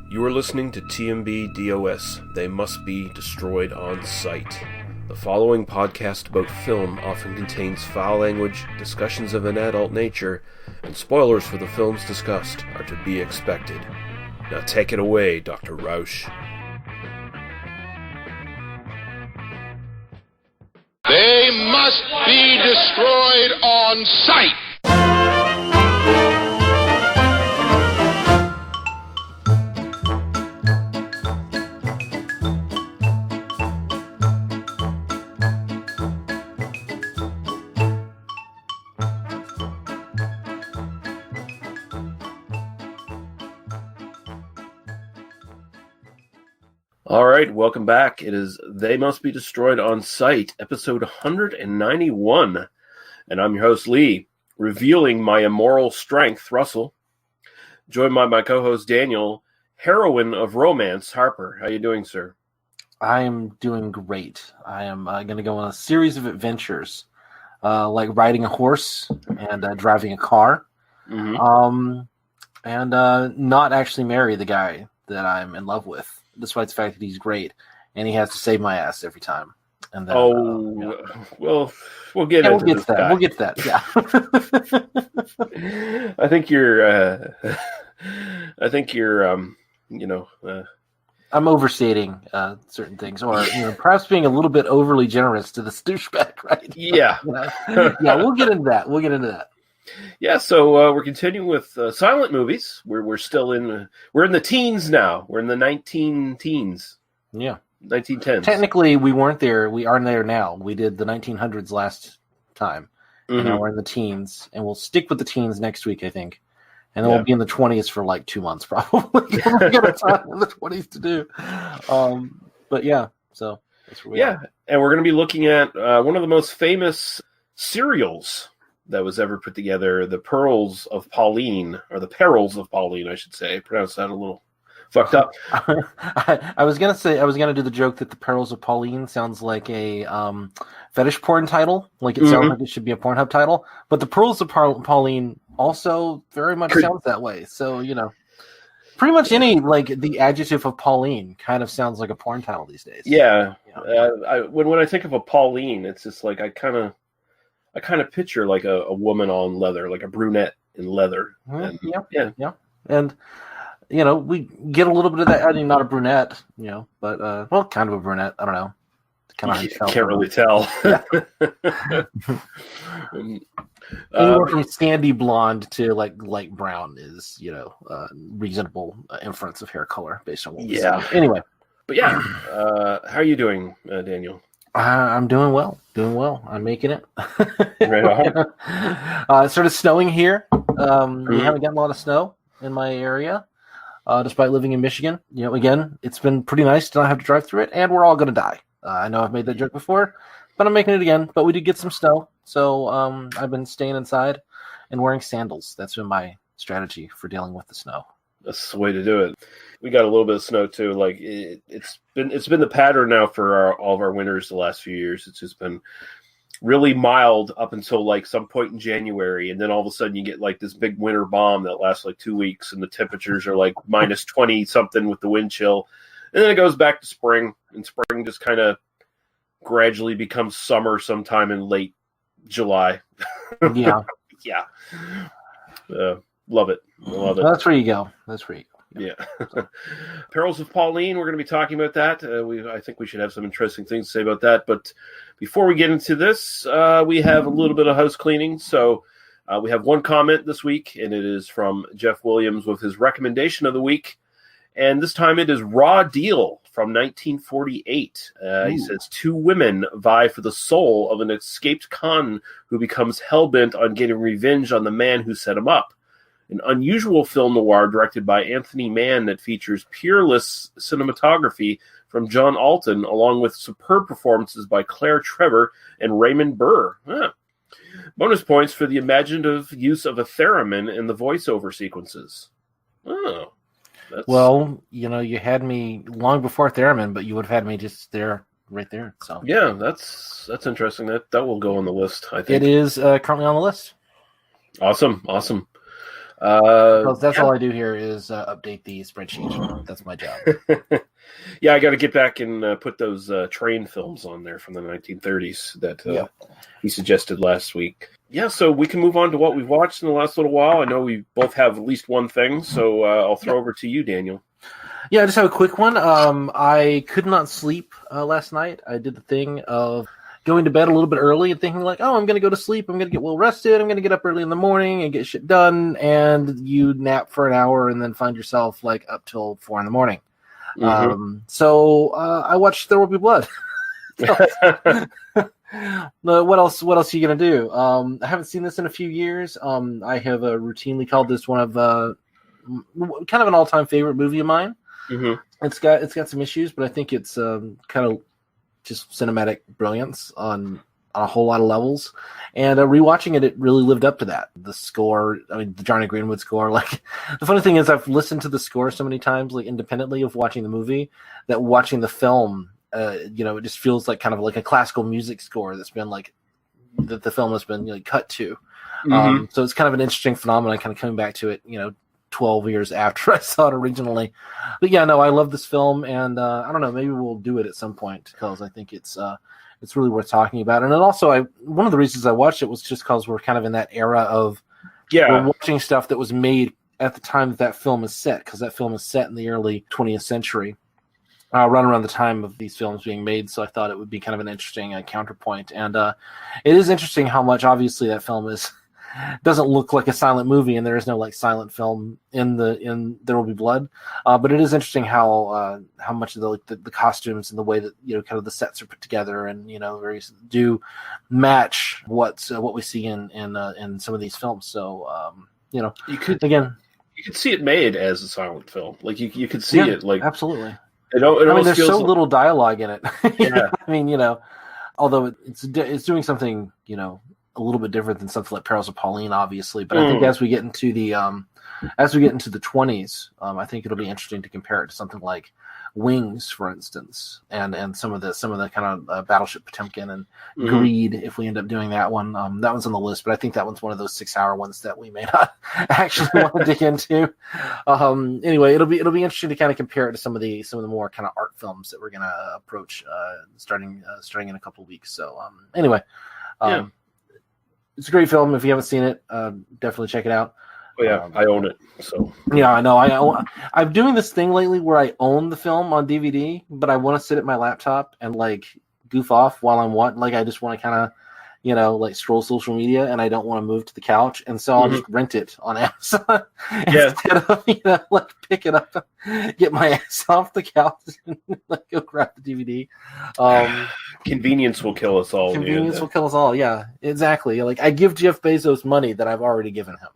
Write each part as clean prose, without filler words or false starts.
You are listening to TMBDOS. They must be destroyed on sight. The following podcast about film often contains foul language, discussions of an adult nature, and spoilers for the films discussed are to be expected. Now take it away, Dr. Rausch. They must be destroyed on sight. All right, welcome back. It is They Must Be Destroyed on Sight, episode 191. And I'm your host, Lee, revealing my immoral strength, Russell. Joined by my co-host, Daniel, heroine of romance, Harper. How you doing, sir? I am doing great. I am going to go on a series of adventures, like riding a horse and driving a car, and not actually marry the guy that I'm in love with, despite the fact that he's great, and he has to save my ass every time. And then, well, we'll get into we'll get to that. Guy. We'll get to that. Yeah. I think you're. I'm overstating certain things, or perhaps being a little bit overly generous to this douchebag, right? Yeah. Yeah. We'll get into that. Yeah, so we're continuing with silent movies. We're still in the teens now. We're in the 19-teens. Yeah. 1910s. Technically, we weren't there. We are there now. We did the 1900s last time. And now we're in the teens. And we'll stick with the teens next week, I think. And then we'll be in the 20s for like 2 months, probably. We're going to time in the 20s to do. But yeah, so that's where we are. And we're going to be looking at one of the most famous serials that was ever put together, the Perils of Pauline, or the Perils of Pauline, I should say. I pronounced that a little fucked up. I was gonna do the joke that the Perils of Pauline sounds like a fetish porn title, like it sounds like it should be a Pornhub title. But the Perils of Pauline also very much sounds that way. So pretty much any the adjective of Pauline kind of sounds like a porn title these days. Yeah. When I think of a Pauline, it's just like I kind of picture like a woman on leather, like a brunette in leather. And, And we get a little bit of that. I mean, not a brunette, but kind of a brunette. I don't know. You can't really tell. Yeah. Anywhere from sandy blonde to light brown is reasonable inference of hair color based on what we see. Anyway, but how are you doing, Daniel? I'm doing well. I'm making it. Right on. It started snowing here. We haven't gotten a lot of snow in my area, despite living in Michigan. Again, it's been pretty nice to not have to drive through it, and we're all going to die. I know I've made that joke before, but I'm making it again. But we did get some snow, so I've been staying inside and wearing sandals. That's been my strategy for dealing with the snow. That's the way to do it. We got a little bit of snow too. Like it's been the pattern now for all of our winters the last few years. It's just been really mild up until like some point in January, and then all of a sudden you get like this big winter bomb that lasts like 2 weeks, and the temperatures are like minus 20 something with the wind chill, and then it goes back to spring, and spring just kind of gradually becomes summer sometime in late July. Yeah. Love it. That's where you go. Yeah. Perils of Pauline, we're going to be talking about that. I think we should have some interesting things to say about that. But before we get into this, we have a little bit of house cleaning. So we have one comment this week, and it is from Jeff Williams with his recommendation of the week. And this time it is Raw Deal from 1948. He says, 2 women vie for the soul of an escaped con who becomes hell-bent on getting revenge on the man who set him up. An unusual film noir directed by Anthony Mann that features peerless cinematography from John Alton, along with superb performances by Claire Trevor and Raymond Burr. Bonus points for the imaginative use of a theremin in the voiceover sequences. Well, you had me long before theremin, but you would have had me just right there. So yeah, that's interesting. That will go on the list, I think. It is currently on the list. Awesome. Because that's Yeah. all I do here is update the spreadsheet. That's my job. Yeah, I got to get back and put those train films on there from the 1930s that he suggested last week. Yeah, so we can move on to what we've watched in the last little while. I know we both have at least one thing, so I'll throw over to you, Daniel. Yeah, I just have a quick one. I could not sleep last night. I did the thing of going to bed a little bit early and thinking like, oh, I'm going to go to sleep. I'm going to get well rested. I'm going to get up early in the morning and get shit done. And you nap for an hour and then find yourself like up till 4 a.m. Mm-hmm. So I watched There Will Be Blood. What else are you going to do? I haven't seen this in a few years. I have routinely called this one of kind of an all-time favorite movie of mine. Mm-hmm. It's got some issues, but I think it's kind of just cinematic brilliance on a whole lot of levels. And rewatching it really lived up to that. The score, I mean, the Johnny Greenwood score. Like, the funny thing is, I've listened to the score so many times, like independently of watching the movie, that watching the film, it just feels like kind of like a classical music score that's been like that the film has been cut to. Mm-hmm. So it's kind of an interesting phenomenon, kind of coming back to it, 12 years after I saw it originally. But yeah, no, I love this film, and I don't know, maybe we'll do it at some point because I think it's really worth talking about. And then also, one of the reasons I watched it was just because we're kind of in that era of we're watching stuff that was made at the time that film is set, because that film is set in the early 20th century, run around the time of these films being made. So I thought it would be kind of an interesting counterpoint. And it is interesting how much, obviously, that film doesn't look like a silent movie, and there is no like silent film in There Will Be Blood. But it is interesting how much of the costumes and the way that kind of the sets are put together, and do match what we see in some of these films. So you could see it made as a silent film. Like you could see it like absolutely. There's so little dialogue in it. Yeah. I mean, although it's doing something a little bit different than something like Perils of Pauline, obviously. But I think as we get into the 20s, I think it'll be interesting to compare it to something like Wings, for instance, and some of the kind of Battleship Potemkin and Greed. If we end up doing that one, that one's on the list. But I think that one's one of those 6-hour ones that we may not actually want to dig into. Anyway, it'll be interesting to kind of compare it to some of the more kind of art films that we're going to approach starting in a couple of weeks. So anyway. It's a great film. If you haven't seen it, definitely check it out. Oh yeah, I own it. So yeah, I know. I'm doing this thing lately where I own the film on DVD, but I want to sit at my laptop and like goof off while I'm I just want to kind of like stroll social media, and I don't want to move to the couch, and so I'll just rent it on Amazon instead of like pick it up, get my ass off the couch, and like go grab the DVD. Convenience will kill us all. Convenience will kill us all. Yeah, exactly. Like I give Jeff Bezos money that I've already given him.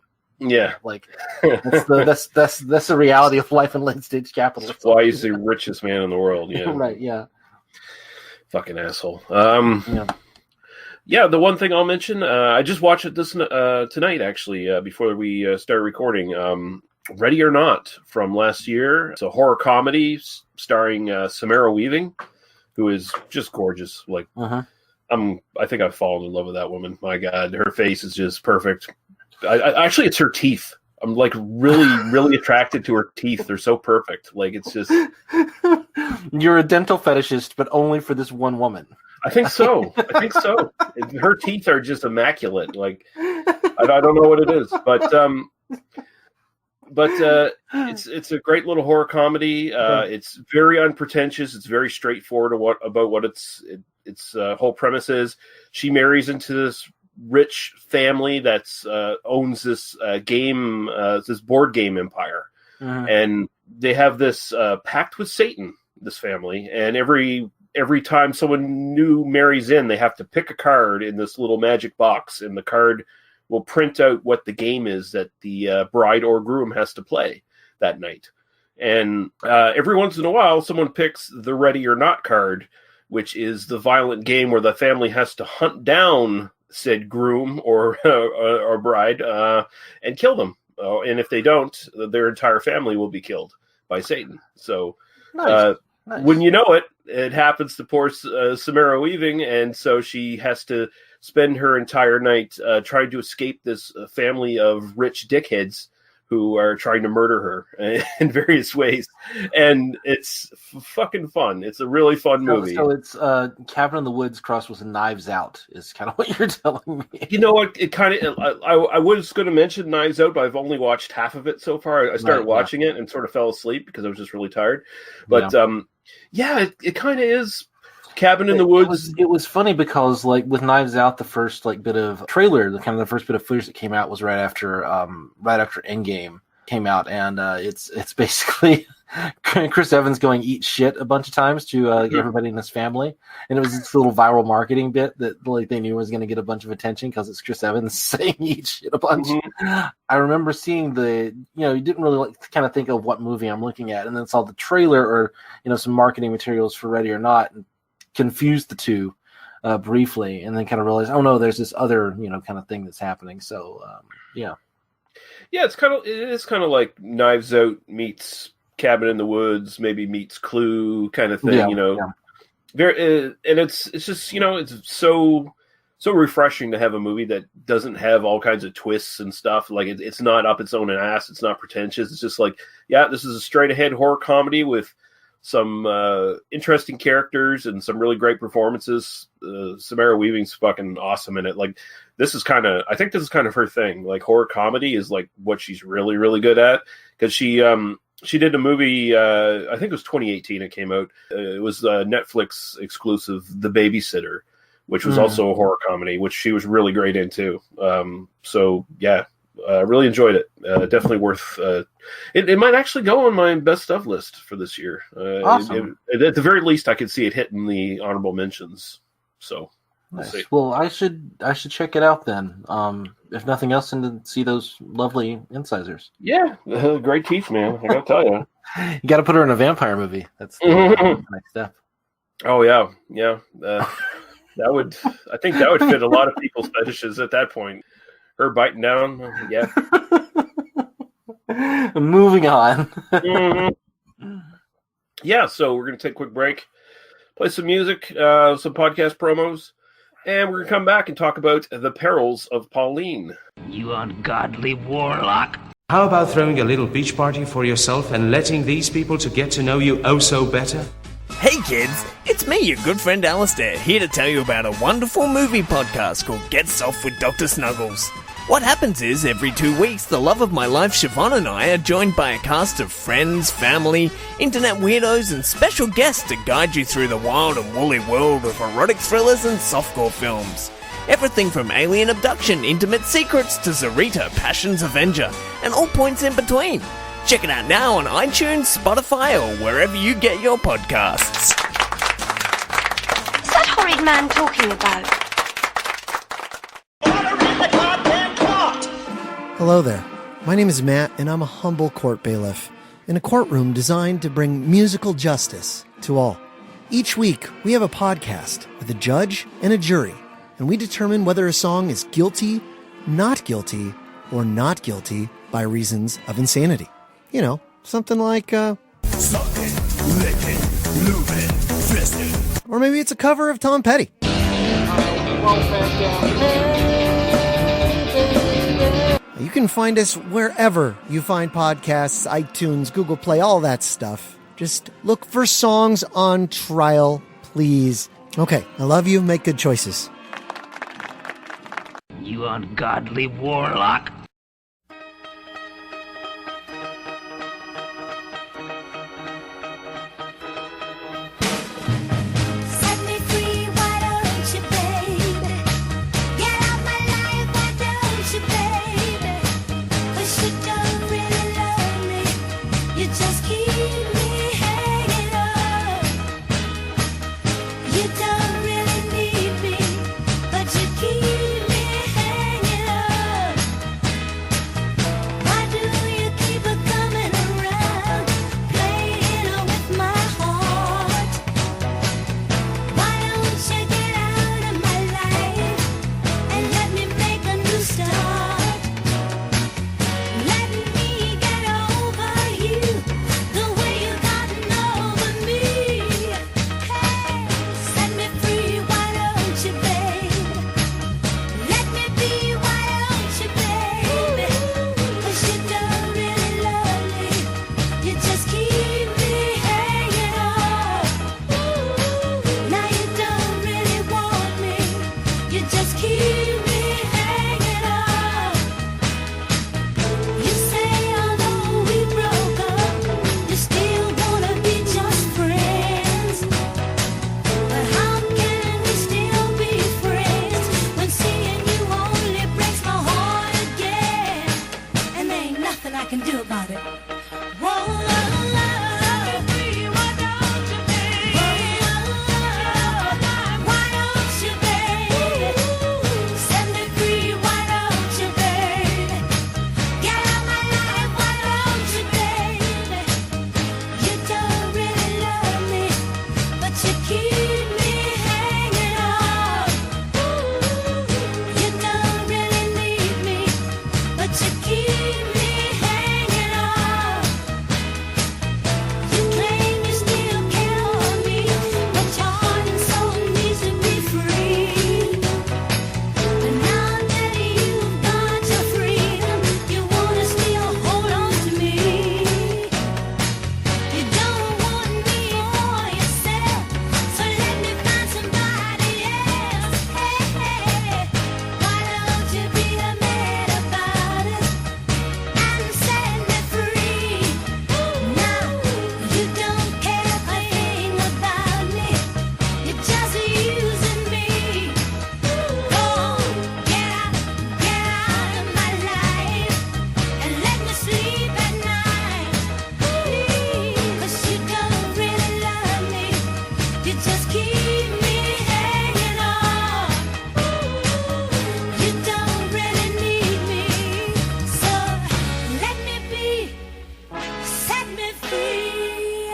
Yeah, like that's the reality of life in late stage capitalism. That's why he's the richest man in the world. Yeah, right. Yeah, fucking asshole. Yeah, the one thing I'll mention, I just watched it tonight, actually, before we started recording. Ready or Not from last year. It's a horror comedy starring Samara Weaving, who is just gorgeous. Like, I think I've fallen in love with that woman. My God, her face is just perfect. Actually, it's her teeth. I'm like really, really attracted to her teeth. They're so perfect. Like, it's just. You're a dental fetishist, but only for this one woman. I think so. Her teeth are just immaculate. Like, I don't know what it is, but it's a great little horror comedy. It's very unpretentious. It's very straightforward about what its whole premise is. She marries into this rich family that's owns this this board game empire, and they have this pact with Satan. This family, and every time someone new marries in, they have to pick a card in this little magic box, and the card will print out what the game is that the bride or groom has to play that night. And every once in a while, someone picks the Ready or Not card, which is the violent game where the family has to hunt down said groom or bride and kill them. And if they don't, their entire family will be killed by Satan. So Nice. when you know it, it happens to poor Samara Weaving, and so she has to spend her entire night trying to escape this family of rich dickheads who are trying to murder her in various ways, and it's fucking fun. It's a really fun movie. So it's Cabin in the Woods crossed with Knives Out is kind of what you're telling me. You know what? It kind of. I was going to mention Knives Out, but I've only watched half of it so far. I started watching it and sort of fell asleep because I was just really tired. But it kind of is Cabin in the Woods. It was funny because like with Knives Out, the first like bit of trailer, the first bit of footage that came out was right after Endgame came out, and it's basically Chris Evans going eat shit a bunch of times to everybody in his family, and it was this little viral marketing bit that like they knew was going to get a bunch of attention because it's Chris Evans saying eat shit a bunch. Mm-hmm. I remember seeing you didn't really kind of think of what movie I'm looking at, and then saw the trailer or some marketing materials for Ready or Not, and confused the two briefly, and then kind of realized, oh no, there's this other kind of thing that's happening. So yeah, it is kind of like Knives Out meets Cabin in the Woods, maybe meets Clue kind of thing. Very, and it's just it's so refreshing to have a movie that doesn't have all kinds of twists and stuff. Like it's not up its own ass. It's not pretentious. It's just like, this is a straight ahead horror comedy with some interesting characters and some really great performances. Samara Weaving's fucking awesome in it. Like I think this is kind of her thing. Like horror comedy is like what she's really, really good at, because she did a movie, I think it was 2018 it came out. It was a Netflix exclusive, The Babysitter, which was also a horror comedy, which she was really great in too. Really enjoyed it. Definitely worth. It might actually go on my best of list for this year. Awesome. At the very least, I could see it hitting the honorable mentions. So, nice. Well, I should check it out then. If nothing else, and to see those lovely incisors. Yeah, great teeth, man. I gotta tell you. You got to put her in a vampire movie. That's the next step. Oh yeah. I think that would fit a lot of people's fetishes at that point. Her biting down, yeah. Moving on. Mm-hmm. Yeah, so we're going to take a quick break, play some music, some podcast promos, and we're going to come back and talk about the Perils of Pauline. You ungodly warlock. How about throwing a little beach party for yourself and letting these people to get to know you oh so better? Hey kids, it's me, your good friend Alistair, here to tell you about a wonderful movie podcast called Get Soft with Dr. Snuggles. What happens is, every 2 weeks, the love of my life, Siobhan, and I are joined by a cast of friends, family, internet weirdos, and special guests to guide you through the wild and woolly world of erotic thrillers and softcore films. Everything from alien abduction, intimate secrets, to Zarita, Passion's Avenger, and all points in between. Check it out now on iTunes, Spotify, or wherever you get your podcasts. What's that horrid man talking about? Hello there. My name is Matt, and I'm a humble court bailiff in a courtroom designed to bring musical justice to all. Each week, we have a podcast with a judge and a jury, and we determine whether a song is guilty, not guilty, or not guilty by reasons of insanity. Something like, Sucking, licking, lubing, fisting. Or maybe it's a cover of Tom Petty. You can find us wherever you find podcasts, iTunes, Google Play, all that stuff. Just look for Songs on Trial, please. Okay, I love you. Make good choices. You ungodly warlock. can do about it. Whoa, love, set me free, why don't you, babe? Why don't you, babe? Set me free, why don't you, babe? Get out my life, why don't you, babe? You don't really love me, but you keep me hanging on. You don't really need me, but you keep me hanging on. You claim you still care for me, but your heart and soul needs to be free. But now that you've got your freedom, you wanna still hold on to me. You don't want me for yourself, so let me find somebody else. Hey, hey, why don't you be a man about it and set me free? Now you don't care a thing about me, you're just using me. Go on, get out of my life and let me sleep at night. Please, 'cause you don't really love me, you just keep me hanging on. You don't really need me, so let me be, set me free.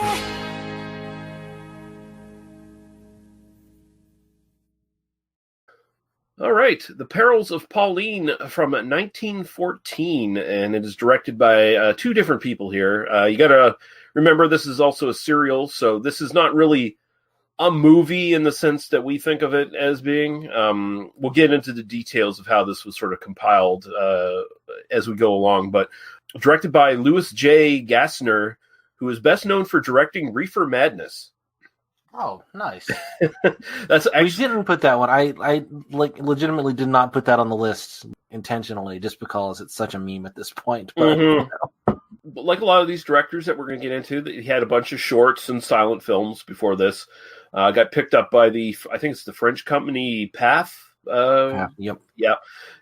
All right, The Perils of Pauline from 1914, and it is directed by two different people here. You got to remember this is also a serial, so this is not really a movie in the sense that we think of it as being. We'll get into the details of how this was sort of compiled as we go along, but directed by Louis J. Gassner, who is best known for directing Reefer Madness. Oh, nice. That's We actually didn't put that one. I like legitimately did not put that on the list intentionally, just because it's such a meme at this point. But Mhm. Like a lot of these directors that we're going to get into, he had a bunch of shorts and silent films before this. Got picked up by I think it's the French company Path. Yep. Yeah,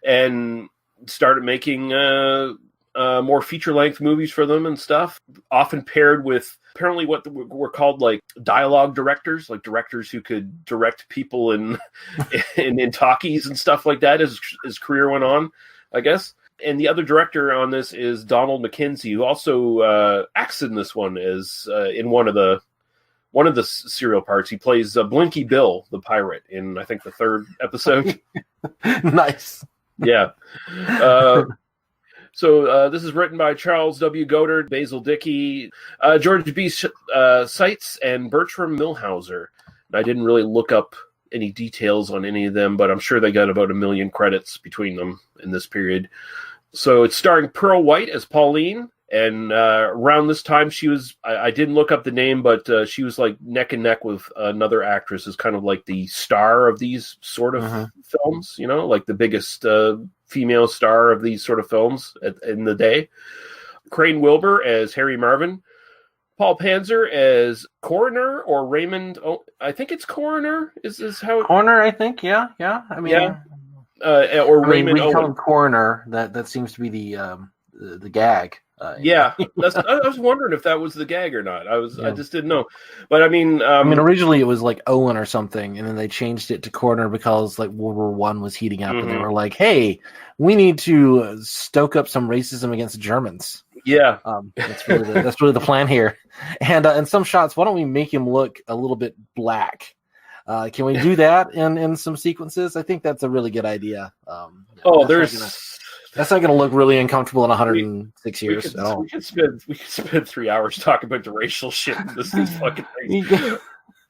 and started making more feature-length movies for them and stuff. Often paired with apparently what were called like dialogue directors, like directors who could direct people in talkies and stuff like that as his career went on, I guess. And the other director on this is Donald McKenzie, who also acts in this one as in one of the serial parts. He plays Blinky Bill, the pirate, in I think the third episode. Nice. Yeah. So this is written by Charles W. Goddard, Basil Dickey, George B. Seitz, and Bertram Milhauser. And I didn't really look up any details on any of them, but I'm sure they got about 1 million credits between them in this period. So it's starring Pearl White as Pauline, and around this time she was, I didn't look up the name, but she was like neck and neck with another actress as kind of like the star of these sort of films, you know, like the biggest female star of these sort of films in the day. Crane Wilbur as Harry Marvin. Paul Panzer as Coroner or Raymond. Oh, I think it's Coroner. Is how it... Coroner? I think. Yeah. I mean, yeah. Or Raymond. we call Owen. him Coroner. That seems to be the gag. Yeah, I was wondering if that was the gag or not. I just didn't know. But I mean, originally it was like Owen or something, and then they changed it to Coroner because like World War I was heating up, and they were like, "Hey, we need to stoke up some racism against Germans." Yeah, that's really the plan here. And in some shots, why don't we make him look a little bit black? Can we do that in some sequences? I think that's a really good idea. That's not going to look really uncomfortable in 106 years at all. We could spend 3 hours talking about the racial shit in these fucking things.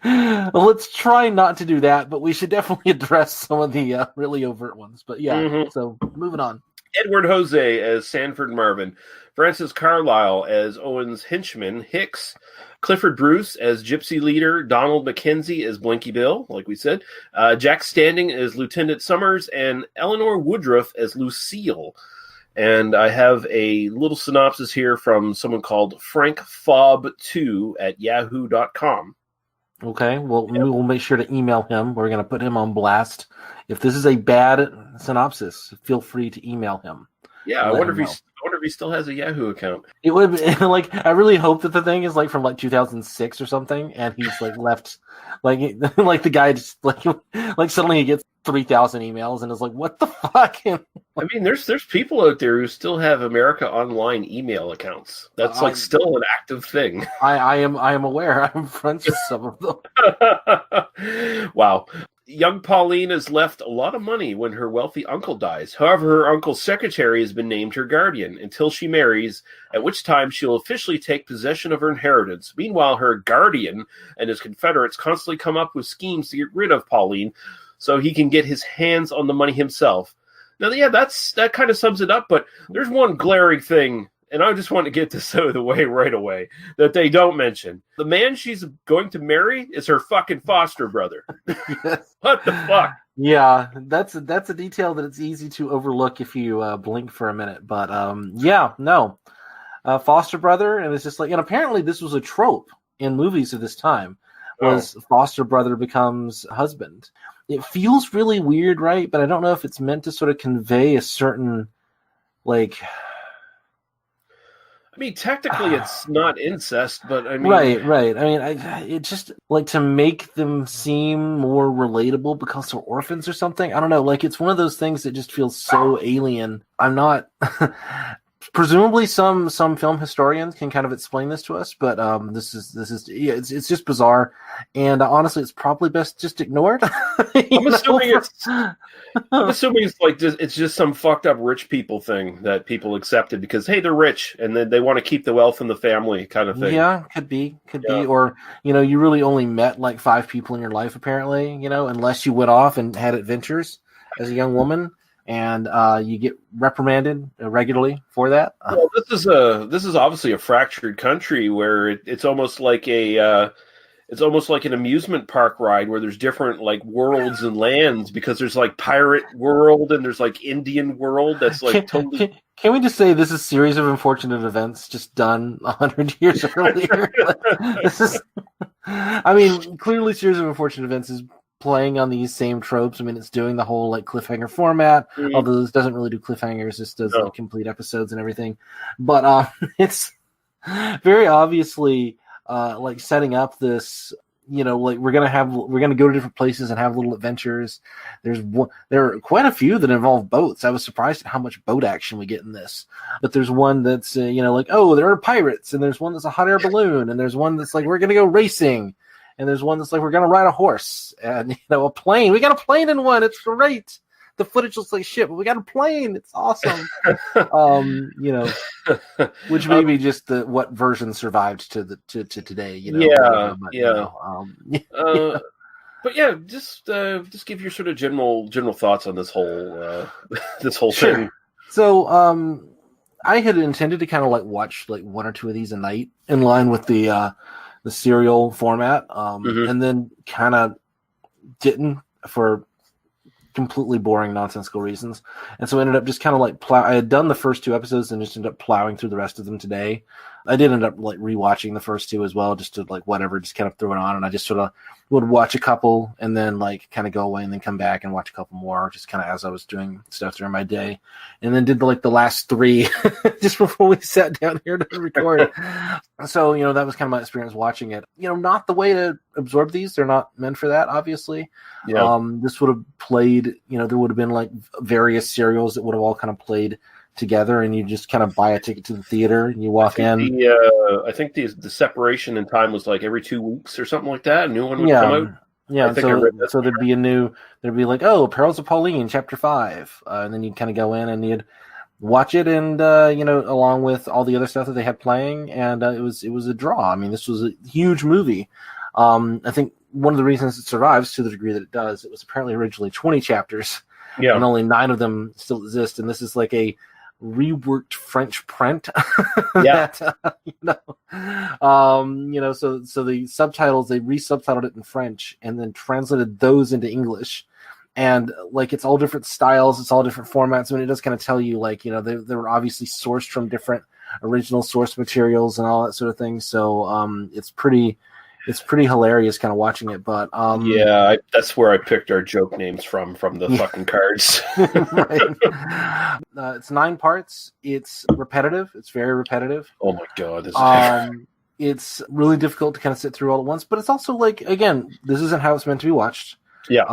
Well, let's try not to do that, but we should definitely address some of the really overt ones. But yeah, so moving on. Edward Jose as Sanford Marvin, Francis Carlyle as Owen's henchman Hicks, Clifford Bruce as Gypsy leader, Donald McKenzie as Blinky Bill, like we said, Jack Standing as Lieutenant Summers, and Eleanor Woodruff as Lucille. And I have a little synopsis here from someone called Frank Fobb2 at yahoo.com. Okay, well, we'll make sure to email him. We're going to put him on blast. If this is a bad synopsis, feel free to email him. Yeah, I wonder if he still has a Yahoo account. It would be, like, I really hope that the thing is like from like 2006 or something, and he's like left, like like the guy just like suddenly he gets 3,000 emails and is like, what the fuck? I mean, there's people out there who still have America Online email accounts. That's like still an active thing. I am aware. I'm friends with some of them. Wow. Young Pauline has left a lot of money when her wealthy uncle dies. However, her uncle's secretary has been named her guardian until she marries, at which time she'll officially take possession of her inheritance. Meanwhile, her guardian and his confederates constantly come up with schemes to get rid of Pauline so he can get his hands on the money himself. Now, yeah, that kind of sums it up, but there's one glaring thing, and I just want to get this out of the way right away, that they don't mention. The man she's going to marry is her fucking foster brother. Yes. What the fuck? Yeah, that's a detail that it's easy to overlook if you blink for a minute. But yeah, no. Foster brother, and it's just like, and apparently this was a trope in movies of this time, was foster brother becomes husband. It feels really weird, right? But I don't know if it's meant to sort of convey a certain, like... I mean, technically it's not incest, but I mean... Right. I mean, it just, like, to make them seem more relatable because they're orphans or something. I don't know. Like, it's one of those things that just feels so alien. I'm not... Presumably some film historians can kind of explain this to us, but this is yeah, it's just bizarre, and honestly, it's probably best just ignored. I'm assuming it's like it's just some fucked up rich people thing that people accepted because hey, they're rich and then they want to keep the wealth in the family kind of thing. Yeah, could be, or you really only met like 5 people in your life apparently, unless you went off and had adventures as a young woman. And you get reprimanded regularly for that. Well, this is obviously a fractured country where it's almost like an amusement park ride where there's different like worlds and lands because there's like pirate world and there's like Indian world that's like totally. Can we just say this is a series of unfortunate events just done 100 years earlier? This is, I mean, clearly, series of unfortunate events is playing on these same tropes. I mean, it's doing the whole like cliffhanger format, although this doesn't really do cliffhangers. This does like complete episodes and everything. But it's very obviously like setting up this, like we're gonna go to different places and have little adventures. There are quite a few that involve boats. I was surprised at how much boat action we get in this. But there's one that's like, oh, there are pirates, and there's one that's a hot air balloon, and there's one that's like we're gonna go racing. And there's one that's like, we're going to ride a horse and, a plane. We got a plane in one. It's great. The footage looks like shit, but we got a plane. It's awesome. Which may be just what version survived to today, But yeah, just give your sort of general thoughts on this whole sure. thing. So, I had intended to kind of like watch like 1 or 2 of these a night in line with the serial format, and then kind of didn't for completely boring, nonsensical reasons. And so I ended up just kind of like I had done the first 2 episodes and just ended up plowing through the rest of them today. I did end up like rewatching the first 2 as well, just to like whatever, just kind of throw it on. And I just sort of would watch a couple and then like kind of go away and then come back and watch a couple more, just kind of as I was doing stuff during my day. And then did the last 3 just before we sat down here to record. So, that was kind of my experience watching it. Not the way to absorb these. They're not meant for that, obviously. Yeah. This would have played, there would have been like various serials that would have all kind of played together, and you just kind of buy a ticket to the theater and you walk in. I think the separation in time was like every 2 weeks or something like that. A new one would come out. Yeah, so there'd be like, oh, Perils of Pauline, Chapter 5, and then you'd kind of go in and you'd watch it, and along with all the other stuff that they had playing, and it was a draw. I mean, this was a huge movie. I think one of the reasons it survives to the degree that it does, it was apparently originally 20 chapters, and only 9 of them still exist, and this is like a reworked French print. Yeah. So the subtitles, they re-subtitled it in French and then translated those into English. And like, it's all different styles, it's all different formats. I mean, it does kind of tell you like, they were obviously sourced from different original source materials and all that sort of thing. So it's pretty it's pretty hilarious kind of watching it. But that's where I picked our joke names from the fucking cards. Right. It's 9 parts. It's repetitive. It's very repetitive. Oh my god! It's really difficult to kind of sit through all at once, but it's also like, again, this isn't how it's meant to be watched. Yeah.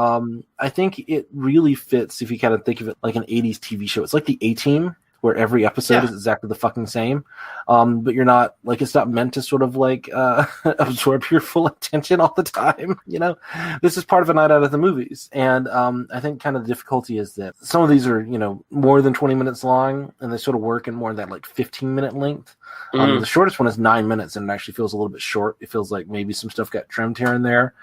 I think it really fits if you kind of think of it like an 80s TV show. It's like the A-Team, where every episode is exactly the fucking same. But you're not, like, it's not meant to sort of like absorb your full attention all the time. You know, this is part of a night out at the movies. And I think kind of the difficulty is that some of these are, you know, more than 20 minutes long, and they sort of work in more of that like 15-minute length. The shortest one is 9 minutes, and it actually feels a little bit short. It feels like maybe some stuff got trimmed here and there.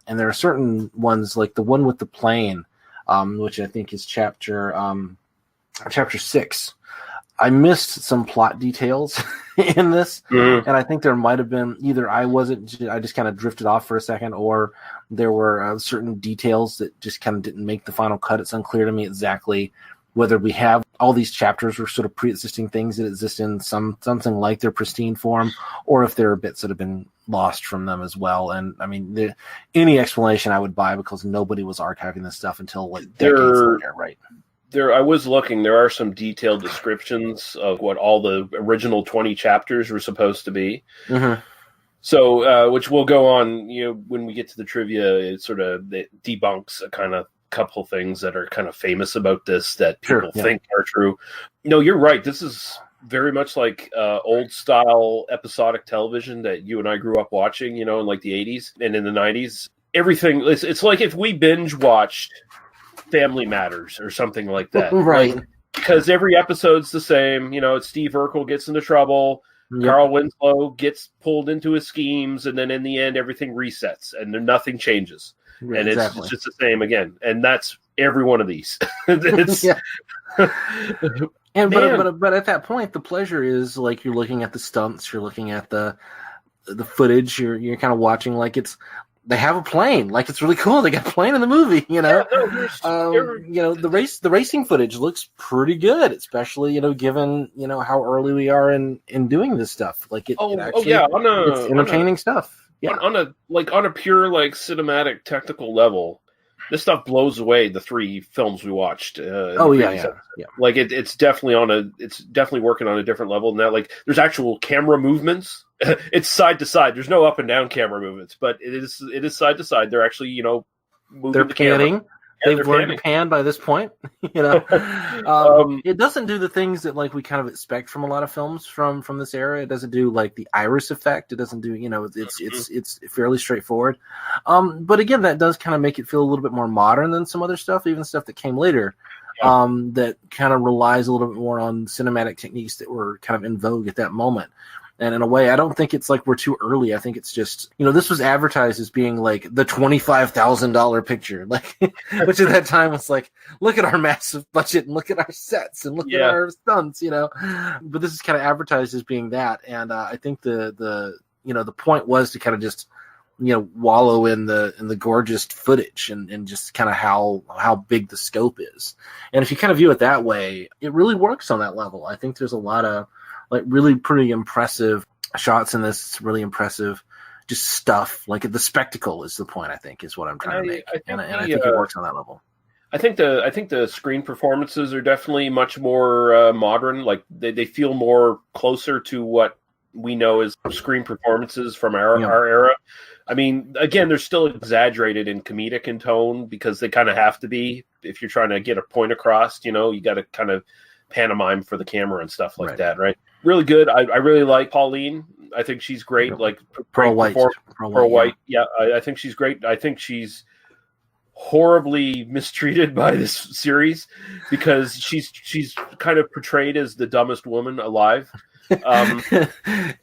And there are certain ones, like the one with the plane, which I think is chapter 6. I missed some plot details in this, and I think there might have been either I just kind of drifted off for a second, or there were certain details that just kind of didn't make the final cut. It's unclear to me exactly whether we have all these chapters were sort of pre-existing things that exist in something like their pristine form, or if there are bits that have been lost from them as well. And I mean, any explanation I would buy, because nobody was archiving this stuff until like decades later, right? I was looking. There are some detailed descriptions of what all the original 20 chapters were supposed to be. Mm-hmm. So, which will go on. You know, when we get to the trivia, it debunks a kind of couple things that are kind of famous about this that people think are true. No, you're right. This is very much like old style episodic television that you and I grew up watching. You know, in like the 80s and in the 90s. Everything. It's like if we binge watched Family Matters or something like that, right? Like, because every episode's the same. You know, it's Steve Urkel gets into trouble, Carl Winslow gets pulled into his schemes, and then in the end, everything resets and nothing changes, and it's just the same again. And that's every one of these. It's and but at that point, the pleasure is like you're looking at the stunts, you're looking at the footage, you're kind of watching like they have a plane. Like, it's really cool. They got a plane in the movie, you know? You know, the racing footage looks pretty good, especially, you know, given, you know, how early we are in doing this stuff. Like, it's entertaining stuff. Yeah. On a pure, like, cinematic technical level, this stuff blows away the 3 films we watched. Yeah. Like, it's definitely working on a different level than that. Like, there's actual camera movements. It's side to side. There's no up and down camera movements, but it is side to side. They're actually, you know, moving. They're panning. They've learned to pan by this point. You know, it doesn't do the things that like we kind of expect from a lot of films from this era. It doesn't do like the iris effect. It doesn't do, you know, it's fairly straightforward. But again, that does kind of make it feel a little bit more modern than some other stuff, even stuff that came later. That kind of relies a little bit more on cinematic techniques that were kind of in vogue at that moment. And in a way, I don't think it's like we're too early. I think it's just, you know, this was advertised as being like the $25,000 picture, like, which at that time was like, look at our massive budget and look at our sets and look at our stunts, you know. But this is kind of advertised as being that, and I think the point was to kind of just, you know, wallow in the gorgeous footage and just kind of how big the scope is. And if you kind of view it that way, it really works on that level. I think there's a lot of like really pretty impressive shots in this. It's really impressive, just stuff. Like the spectacle is the point, I think, is what I'm trying to make. I think it works on that level. I think the screen performances are definitely much more modern. Like they feel more closer to what we know as screen performances from our era. I mean, again, they're still exaggerated and comedic in tone because they kind of have to be if you're trying to get a point across. You know, you got to kind of pantomime for the camera and stuff like that, right? Really good. I really like Pauline. I think she's great. Like Pearl White. Yeah, I think she's great. I think she's horribly mistreated by this series because she's kind of portrayed as the dumbest woman alive.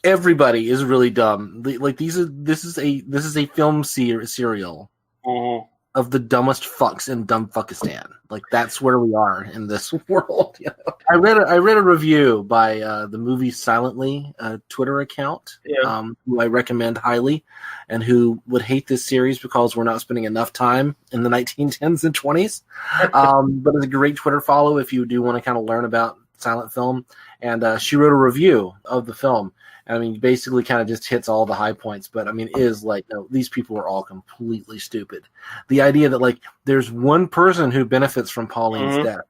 Everybody is really dumb. Like this is a film serial. Mm-hmm. Of the dumbest fucks in Dumbfuckistan. Like that's where we are in this world. You know? I read a review by the Movie Silently Twitter account, who I recommend highly, and who would hate this series because we're not spending enough time in the 1910s and 20s. But it's a great Twitter follow if you do want to kind of learn about silent film, and she wrote a review of the film. I mean, basically kind of just hits all the high points, but I mean, is like, no, these people are all completely stupid. The idea that like there's one person who benefits from Pauline's death,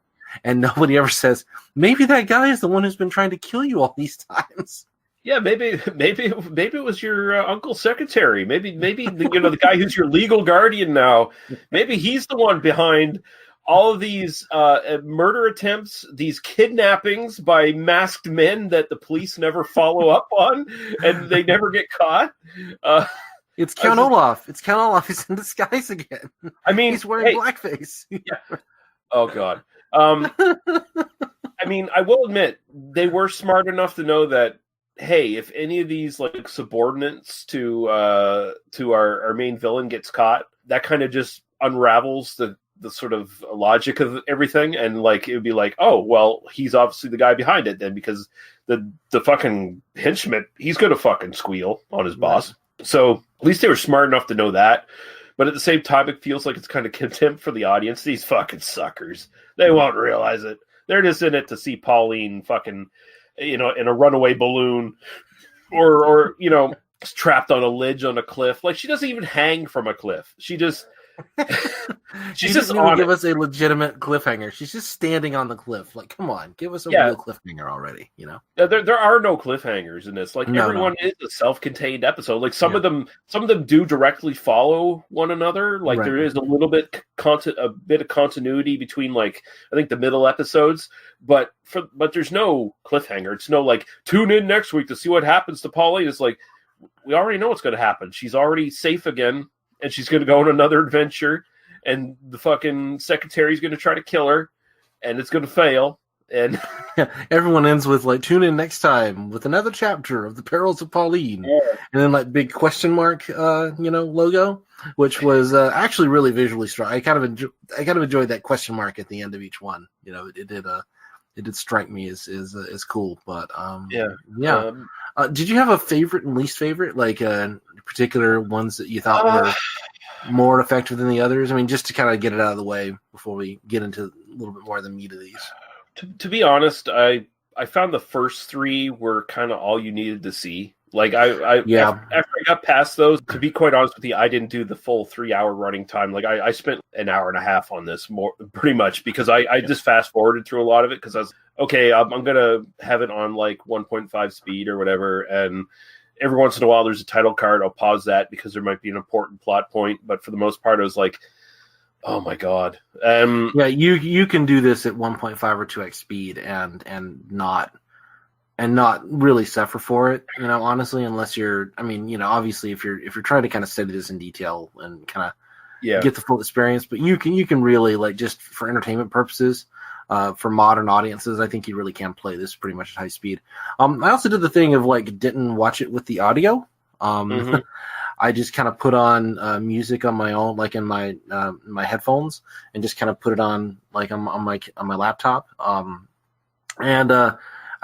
and nobody ever says, maybe that guy is the one who's been trying to kill you all these times. Yeah, maybe it was your uncle's secretary. Maybe the guy who's your legal guardian now. Maybe he's the one behind all of these murder attempts, these kidnappings by masked men that the police never follow up on, and they never get caught. It's Count Olaf. It's Count Olaf. He's in disguise again. I mean, he's wearing blackface. Yeah. Oh God. I mean, I will admit they were smart enough to know that, hey, if any of these like subordinates to our main villain gets caught, that kind of just unravels the sort of logic of everything, and like it would be like, oh well, he's obviously the guy behind it then, because the fucking henchman, he's gonna fucking squeal on his boss. So at least they were smart enough to know that. But at the same time, it feels like it's kind of contempt for the audience. These fucking suckers, they won't realize it. They're just in it to see Pauline fucking, in a runaway balloon, or trapped on a ledge on a cliff. Like, she doesn't even hang from a cliff. She just she's just going to give us a legitimate cliffhanger. She's just standing on the cliff. Like, come on, give us a real cliffhanger already. There are no cliffhangers in this. Like, everyone is a self-contained episode. Like, some of them do directly follow one another. Like, there is a little bit a bit of continuity between, like, I think the middle episodes, but there's no cliffhanger. It's no like, tune in next week to see what happens to Pauline. It's like, we already know what's going to happen. She's already safe again, and she's going to go on another adventure, and the fucking secretary's going to try to kill her, and it's going to fail. And everyone ends with like, tune in next time with another chapter of the Perils of Pauline, and then like big question mark, logo, which was actually really visually strong. I kind of enjoyed that question mark at the end of each one. It did strike me as cool. But did you have a favorite and least favorite, like particular ones that you thought were more effective than the others? I mean, just to kind of get it out of the way before we get into a little bit more of the meat of these. To be honest, I found the first three were kind of all you needed to see. Like, after I got past those, to be quite honest with you, I didn't do the full 3 hour running time. Like, I spent an hour and a half on this, pretty much, because I just fast forwarded through a lot of it, because I was, okay, I'm going to have it on like 1.5 speed or whatever. And every once in a while there's a title card. I'll pause that because there might be an important plot point. But for the most part, I was like, oh my God. You can do this at 1.5 or 2x speed and not really suffer for it, honestly, unless you're, obviously if you're trying to kind of study this in detail and kind of get the full experience, but you can really, like, just for entertainment purposes, for modern audiences, I think you really can play this pretty much at high speed. I also did the thing of like, didn't watch it with the audio. I just kind of put on music on my own, like in my headphones, and just kind of put it on like on my laptop.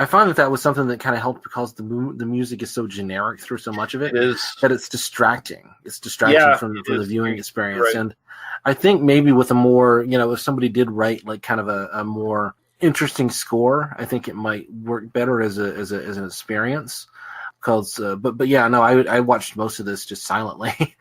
I find that was something that kind of helped, because the music is so generic through so much of it, that it's distracting. It's distracting from the viewing experience. Right. And I think maybe with a more, if somebody did write like kind of a more interesting score, I think it might work better as an experience. Because, I watched most of this just silently.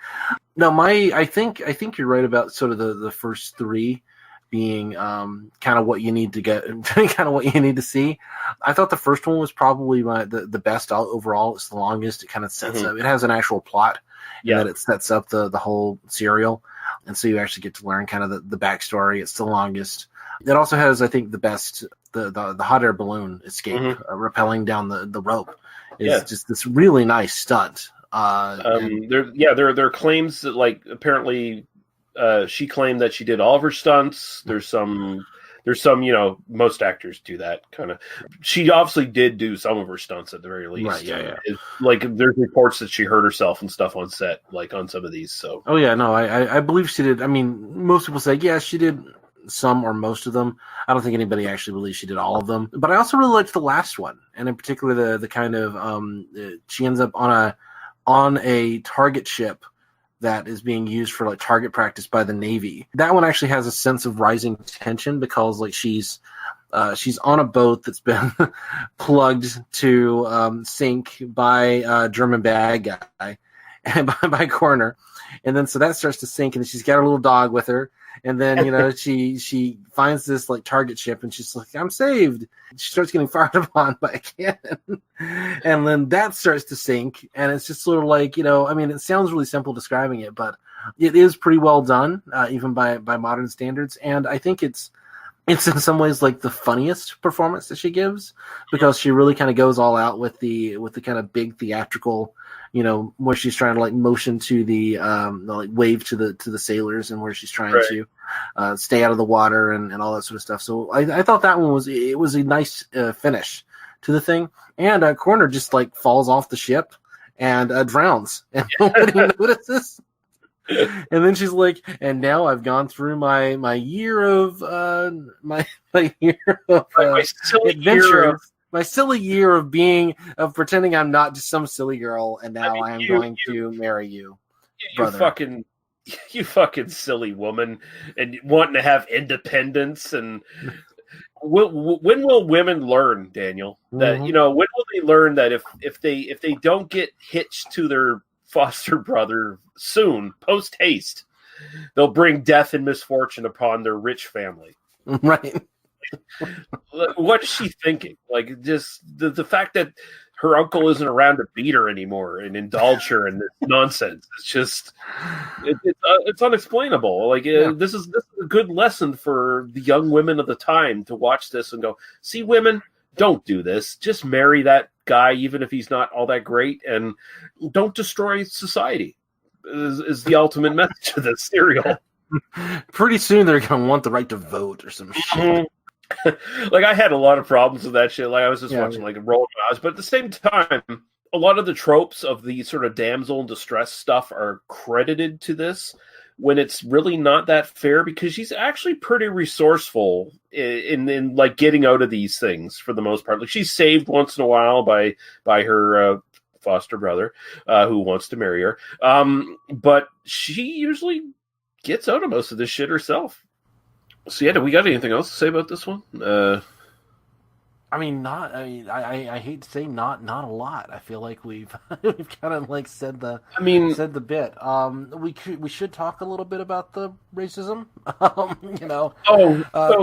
No, I think you're right about sort of the first three being kind of what you need to get, kind of what you need to see. I thought the first one was probably the best overall. It's the longest. It kind of sets up. It has an actual plot, that it sets up the whole serial, and so you actually get to learn kind of the backstory. It's the longest. It also has, I think, the best the hot air balloon escape, rappelling down the rope. Is just this really nice stunt. There are claims that, like, apparently she claimed that she did all of her stunts. There's some, most actors do that kind of. She obviously did do some of her stunts at the very least. Right, yeah. Like, there's reports that she hurt herself and stuff on set, like on some of these. So. Oh yeah, no, I believe she did. I mean, most people say, yeah, she did some or most of them. I don't think anybody actually believes she did all of them. But I also really liked the last one, and in particular the kind of she ends up on a target ship that is being used for like target practice by the Navy. That one actually has a sense of rising tension, because like she's She's on a boat that's been plugged to sink by a German bad guy and by Corner. And then so that starts to sink, and then she's got her little dog with her. And then, she finds this like target ship, and she's like, I'm saved. She starts getting fired upon by a cannon. And then that starts to sink. And it's just sort of like, it sounds really simple describing it, but it is pretty well done, even by modern standards. And I think it's in some ways like the funniest performance that she gives, because she really kind of goes all out with the kind of big theatrical, where she's trying to like motion to the like wave to the sailors, and where she's trying to stay out of the water and all that sort of stuff. So I thought that one was a nice finish to the thing. And Corner just like falls off the ship and drowns, and nobody notices. And then she's like, and now I've gone through my year of my silly year of pretending I'm not just some silly girl, and now I am going to marry you, brother. You fucking silly woman, and wanting to have independence. And when will women learn, Daniel? That when will they learn that if they don't get hitched to their foster brother soon, post haste, they'll bring death and misfortune upon their rich family. Right. What is she thinking? Like, just the fact that her uncle isn't around to beat her anymore and indulge her in this nonsense. It's just, it's unexplainable. Like, this is a good lesson for the young women of the time to watch this and go, see, women, don't do this. Just marry that guy, even if he's not all that great, and don't destroy society. Is the ultimate message of this serial. Pretty soon they're gonna want the right to vote or some shit. Like, I had a lot of problems with that shit. Like, I was just watching like rolling eyes, but at the same time, a lot of the tropes of the sort of damsel in distress stuff are credited to this, when it's really not that fair, because she's actually pretty resourceful in like getting out of these things for the most part. Like, she's saved once in a while by her foster brother who wants to marry her, but she usually gets out of most of this shit herself. So yeah, do we got anything else to say about this one? I hate to say not a lot. I feel like we've kind of like said the bit. We should talk a little bit about the racism.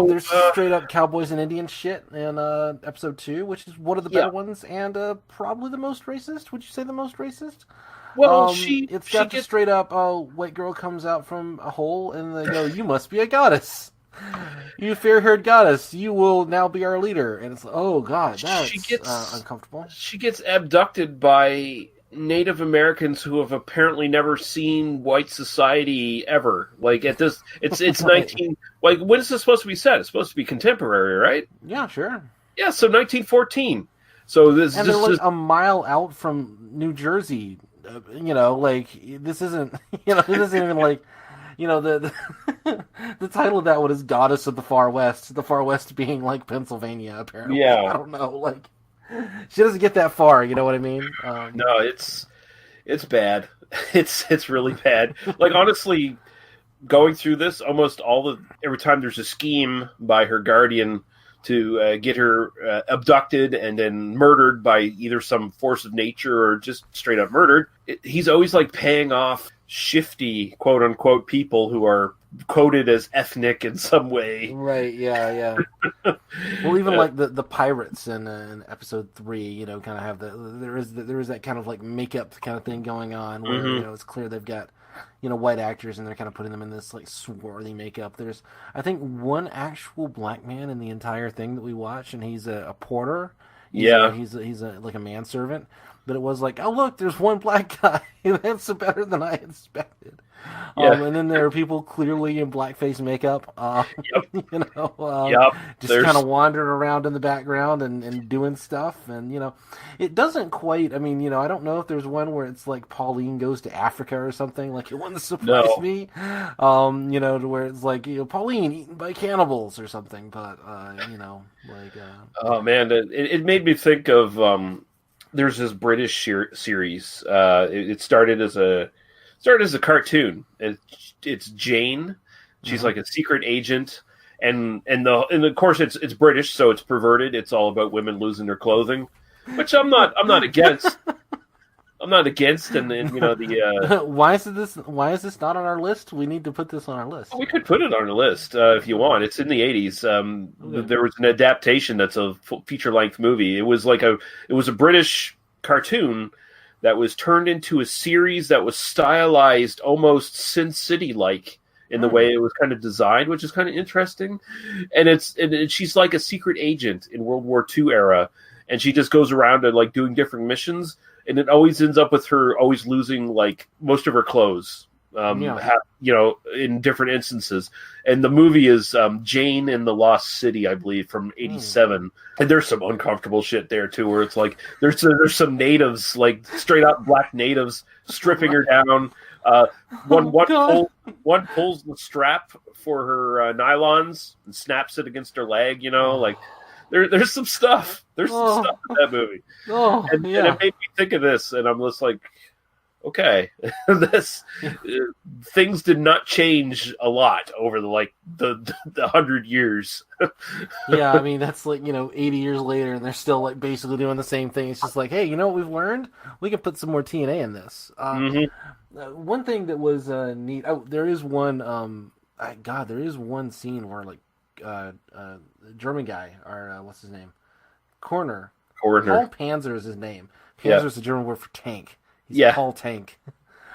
There's straight up cowboys and Indian shit in episode 2, which is one of the better ones, and probably the most racist. Would you say the most racist? Well, it's got the straight up white girl comes out from a hole, and they go, "You must be a goddess. You fair-haired goddess, you will now be our leader." And it's like, oh god, that's uncomfortable. She gets abducted by Native Americans who have apparently never seen white society ever. Like, at this, it's 19. Like, when is this supposed to be set? It's supposed to be contemporary, right? Yeah, sure. Yeah, so 1914. So this, and they're like a mile out from New Jersey. Like, this isn't. This isn't even like. The title of that one is Goddess of the Far West. The Far West being like Pennsylvania, apparently. Yeah. I don't know. Like, she doesn't get that far. You know what I mean? No, it's bad. It's really bad. Like, honestly, going through this, every time there's a scheme by her guardian to get her abducted and then murdered by either some force of nature or just straight up murdered, he's always like paying off shifty, quote unquote, people who are coded as ethnic in some way. Right, yeah. Well, even like the pirates in episode 3, kind of have there is that kind of like makeup kind of thing going on where it's clear they've got white actors and they're kind of putting them in this like swarthy makeup. There's, I think, one actual black man in the entire thing that we watch, and he's a porter. He's like a manservant. But it was like, oh look, there's one black guy. That's better than I expected. And then there are people clearly in blackface makeup. Just kind of wandering around in the background and doing stuff. And it doesn't quite. I mean, I don't know if there's one where it's like Pauline goes to Africa or something. Like, it wouldn't surprise me. To where it's like Pauline eaten by cannibals or something. But oh man, it made me think of. There's this British series. It started as a cartoon. It's Jane. She's like a secret agent, and of course it's British, so it's perverted. It's all about women losing their clothing, which I'm not against. I'm not against, and you know the. Why is this not on our list? We need to put this on our list. We could put it on the list if you want. It's in the 80s. There was an adaptation that's a feature length movie. It was a British cartoon that was turned into a series that was stylized almost Sin City like in the way it was kind of designed, which is kind of interesting. And she's like a secret agent in World War II era, and she just goes around and like doing different missions. And it always ends up with her always losing like most of her clothes, in different instances. And the movie is Jane and the Lost City, I believe, from '87. And there's some uncomfortable shit there too, where it's like there's some natives, like straight up black natives, stripping her down. One pulls the strap for her nylons and snaps it against her leg. Like. There's some stuff. There's some stuff in that movie. And it made me think of this, and I'm just like, okay, things did not change a lot over the 100 years. Yeah, I mean that's 80 years later, and they're still like basically doing the same thing. It's just like, hey, you know what we've learned? We can put some more TNA in this. One thing that was neat. Oh, there is one. There is one scene where German guy, or what's his name? Corner. Paul Panzer is his name. Panzer is the German word for tank. He's Paul Tank.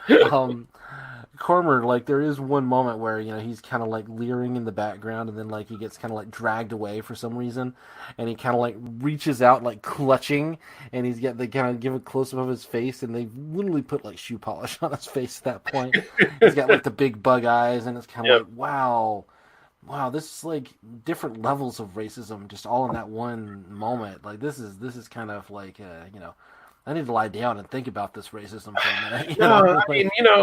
Cormer, there is one moment where he's kind of leering in the background, and then he gets kind of dragged away for some reason, and he kind of reaches out clutching, and they kind of give a close up of his face, and they literally put shoe polish on his face at that point. He's got the big bug eyes, and it's kind of wow, this is different levels of racism just all in that one moment. This is kind of I need to lie down and think about this racism for a minute.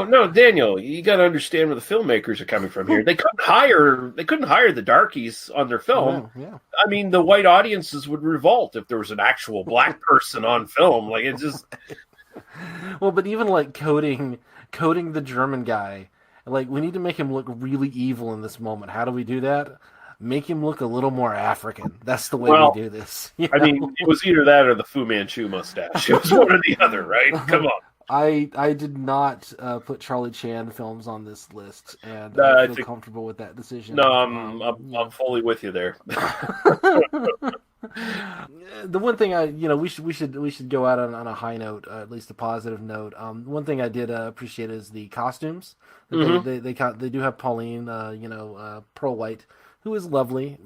No, Daniel, you got to understand where the filmmakers are coming from here. They couldn't hire the darkies on their film. Yeah. I mean, the white audiences would revolt if there was an actual black person on film. It's just well, but even coding the German guy. We need to make him look really evil in this moment. How do we do that? Make him look a little more African. That's the way we do this. I mean, it was either that or the Fu Manchu mustache. It was one or the other, right? Come on. I did not put Charlie Chan films on this list, and I feel comfortable with that decision. No, I'm fully with you there. The one thing we should go out on a high note, at least a positive note. One thing I did appreciate is the costumes. They do have Pauline, Pearl White, who is lovely.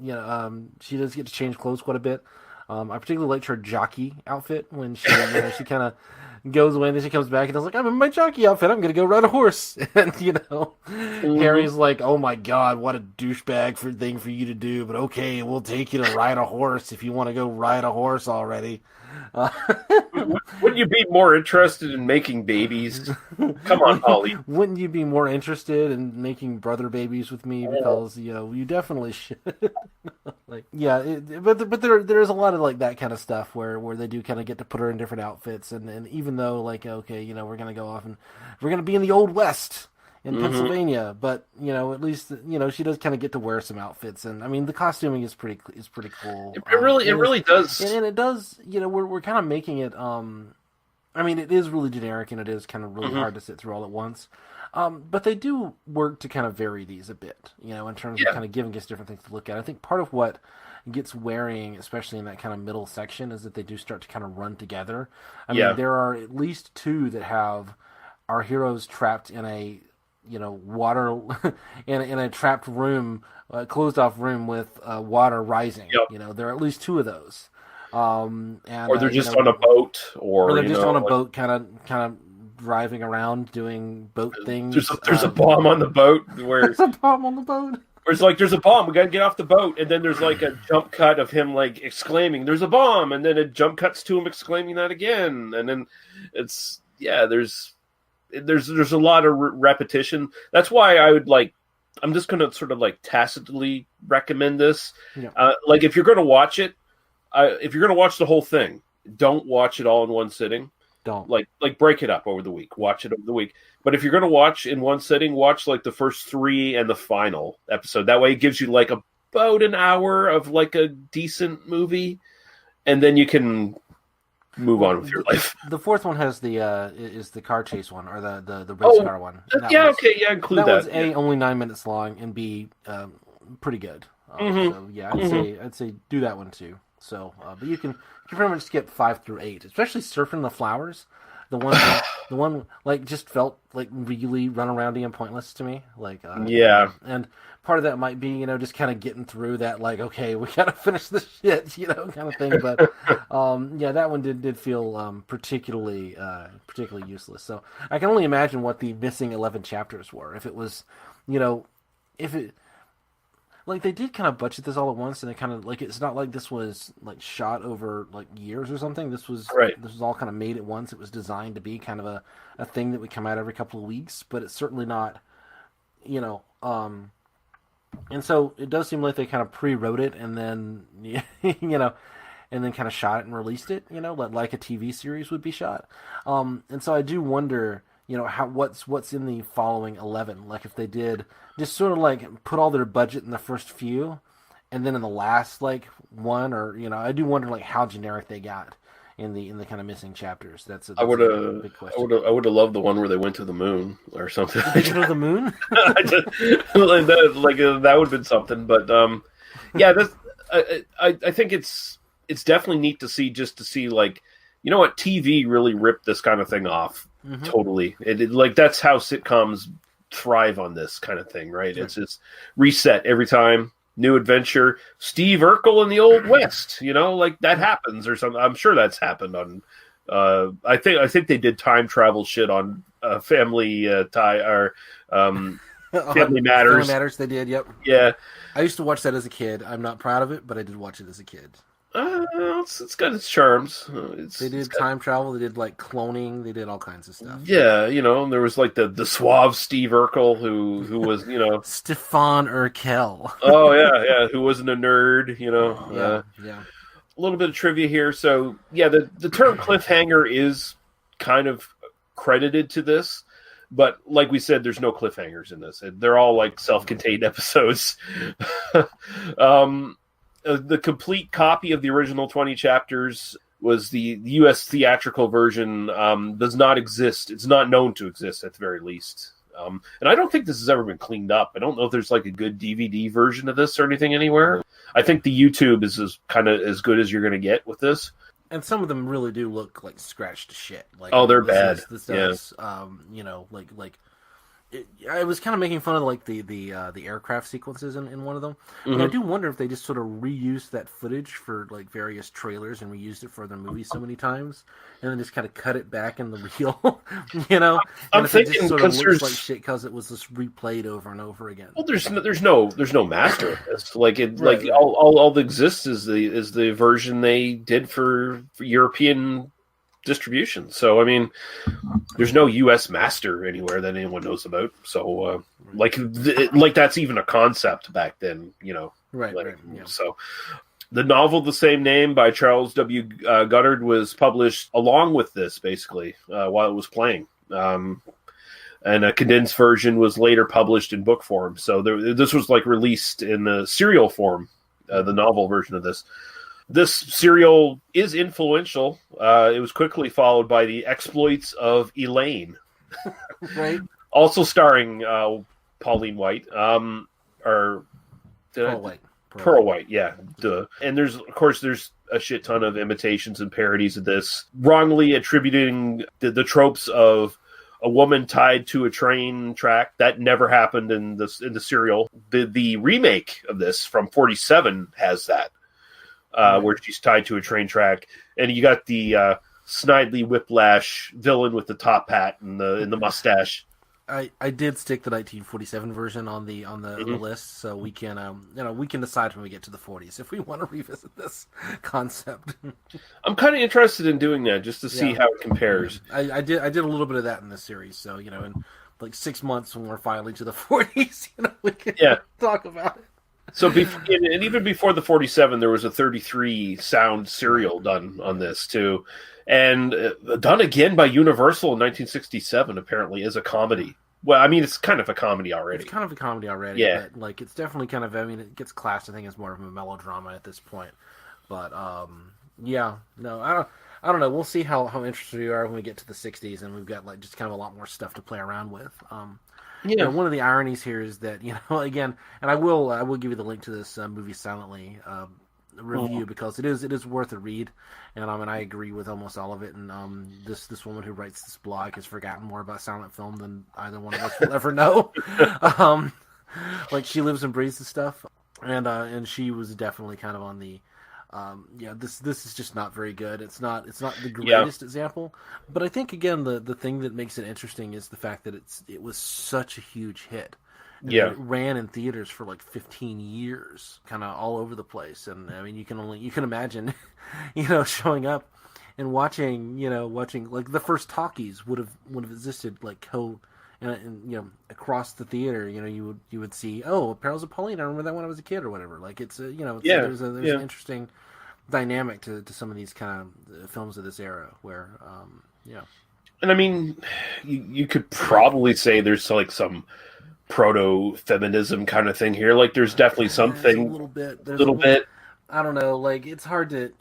She does get to change clothes quite a bit. I particularly liked her jockey outfit when she she kind of goes away and then she comes back and is like, I'm in my jockey outfit, I'm gonna go ride a horse. And Harry's like, oh my god, what a douchebag thing for you to do, but okay, we'll take you to ride a horse if you want to go ride a horse already. Wouldn't you be more interested in making babies? Come on, Holly. Wouldn't you be more interested in making brother babies with me? Because you definitely should. But there is a lot of that kind of stuff where they do kind of get to put her in different outfits, and even though okay, we're gonna go off and we're gonna be in the Old West in Pennsylvania, but at least she does kind of get to wear some outfits, and I mean the costuming is pretty cool. It really does, and it does. We're kind of making it. I mean, it is really generic, and it is kind of really hard to sit through all at once. But they do work to kind of vary these a bit, in terms of kind of giving us different things to look at. I think part of what gets wearying, especially in that kind of middle section, is that they do start to kind of run together. I mean, there are at least two that have our heroes trapped in a water in a trapped room, closed off room with water rising. There are at least two of those. Or they're just on a boat, or they're just on a boat, kind of driving around doing boat things. There's a bomb on the boat. There's a bomb on the boat. Where it's there's a bomb. We gotta get off the boat, and then there's a jump cut of him exclaiming, "There's a bomb!" And then it jump cuts to him exclaiming that again, and then there's a lot of repetition. That's why I would I'm just gonna sort of tacitly recommend this. If you're gonna watch it, if you're gonna watch the whole thing, don't watch it all in one sitting. Don't break it up over the week. Watch it over the week. But if you're gonna watch in one sitting, watch the first 3 and the final episode. That way, it gives you about an hour of like a decent movie, and then you can move on with your life. The fourth one has is the car chase one, or the race car one. And that one's- okay, yeah, include that. That one's only 9 minutes long, and B, pretty good. So yeah, I'd say do that one too. So, but you can pretty much skip 5 through 8, especially Surfing the Flowers. The one like just felt like really runaroundy and pointless to me. Like and part of that might be just kind of getting through that, like, okay, we gotta finish this shit, kind of thing. But that one did feel particularly useless. So I can only imagine what the missing 11 chapters were. If it was, if it. Like, they did kind of budget this all at once, and it kind of, like, it's not like this was, like, shot over, like, years or something. This was all kind of made at once. It was designed to be kind of a thing that would come out every couple of weeks, but it's certainly not, and so it does seem like they kind of pre-wrote it and then, and then kind of shot it and released it, like a TV series would be shot. And so I do wonder, what's in the following 11? Like, if they did just sort of like put all their budget in the first few, and then in the last like one, or I do wonder like how generic they got in the kind of missing chapters. That's a big question. I would have loved the one where they went to the moon or something. Did they go to the moon? That would have been something. But I think it's definitely neat to see like, what, TV really ripped this kind of thing off. Mm-hmm. Totally. Like, that's how sitcoms thrive on this kind of thing, right? It's just reset every time, new adventure. Steve Urkel in the Old West, like that happens or something. I'm sure that's happened on. I think they did time travel shit on Family Matters. Family Matters, they did. Yep. Yeah. I used to watch that as a kid. I'm not proud of it, but I did watch it as a kid. It's got its charms. They did time travel. They did like cloning. They did all kinds of stuff. Yeah, there was like the suave Steve Urkel who was Stefan Urkel. Oh yeah, who wasn't a nerd. Yeah. A little bit of trivia here. So yeah, the term cliffhanger is kind of credited to this, but like we said, there's no cliffhangers in this. They're all like self-contained episodes. The complete copy of the original 20 chapters was the U.S. theatrical version. Does not exist. It's not known to exist at the very least. And I don't think this has ever been cleaned up. I don't know if there's like a good DVD version of this or anything anywhere. I think the YouTube is as good as you're going to get with this. And some of them really do look like scratched to shit. Like, they're bad. I was kind of making fun of like the aircraft sequences in one of them, and I do wonder if they just sort of reused that footage for like various trailers and reused it for their movies so many times, and then just kind of cut it back in the reel, I'm thinking it just sort of because looks like shit because it was just replayed over and over again. Well, there's no master. It's like all that exists is the version they did for European distribution. So I mean, there's no U.S. master anywhere that anyone knows about. So like that's even a concept back then, Right. Yeah. So the novel, the same name, by Charles W. Goddard, was published along with this basically while it was playing. And a condensed version was later published in book form. So this was like released in the serial form, the novel version of this. This serial is influential. It was quickly followed by The Exploits of Elaine. Right. Also starring Pauline White. Pearl White, yeah. Duh. And there's a shit ton of imitations and parodies of this, wrongly attributing the tropes of a woman tied to a train track. That never happened in the serial. The remake of this from 1947 has that. Where she's tied to a train track, and you got the Snidely Whiplash villain with the top hat and the mustache. I did stick the 1947 version on the list, so we can we can decide when we get to the 40s if we want to revisit this concept. I'm kind of interested in doing that just to see how it compares. I did a little bit of that in this series, so in like 6 months when we're finally to the 40s, we can talk about it. So and even before the 1947, there was a 33 sound serial done on this too, and done again by Universal in 1967. Apparently, as a comedy. Well, I mean, it's kind of a comedy already. It's kind of a comedy already. Yeah. But, like, it's definitely kind of, I mean, it gets classed, I think, as more of a melodrama at this point. But, yeah, no, I don't know. We'll see how interested we are when we get to the 60s and we've got, like, just kind of a lot more stuff to play around with. You know, one of the ironies here is that, you know, again, and I will give you the link to this movie Silently review because it is worth a read, and I agree with almost all of it. And this woman who writes this blog has forgotten more about silent film than either one of us will ever know. Like, she lives and breathes the stuff, and she was definitely kind of on the this is just not very good. It's not the greatest example, but I think again the thing that makes it interesting is the fact that it was such a huge hit. And it ran in theaters for like 15 years, kind of all over the place. And I mean, you can imagine, you know, showing up and watching like the first talkies would have existed like and you know, across the theater, you know, you would see, oh, Perils of Pauline. I remember that when I was a kid or whatever. Like it's there's an interesting dynamic to some of these kind of films of this era where And I mean, you could probably say there's like some proto-feminism kind of thing here. Like there's definitely something a little bit. I don't know, like it's hard to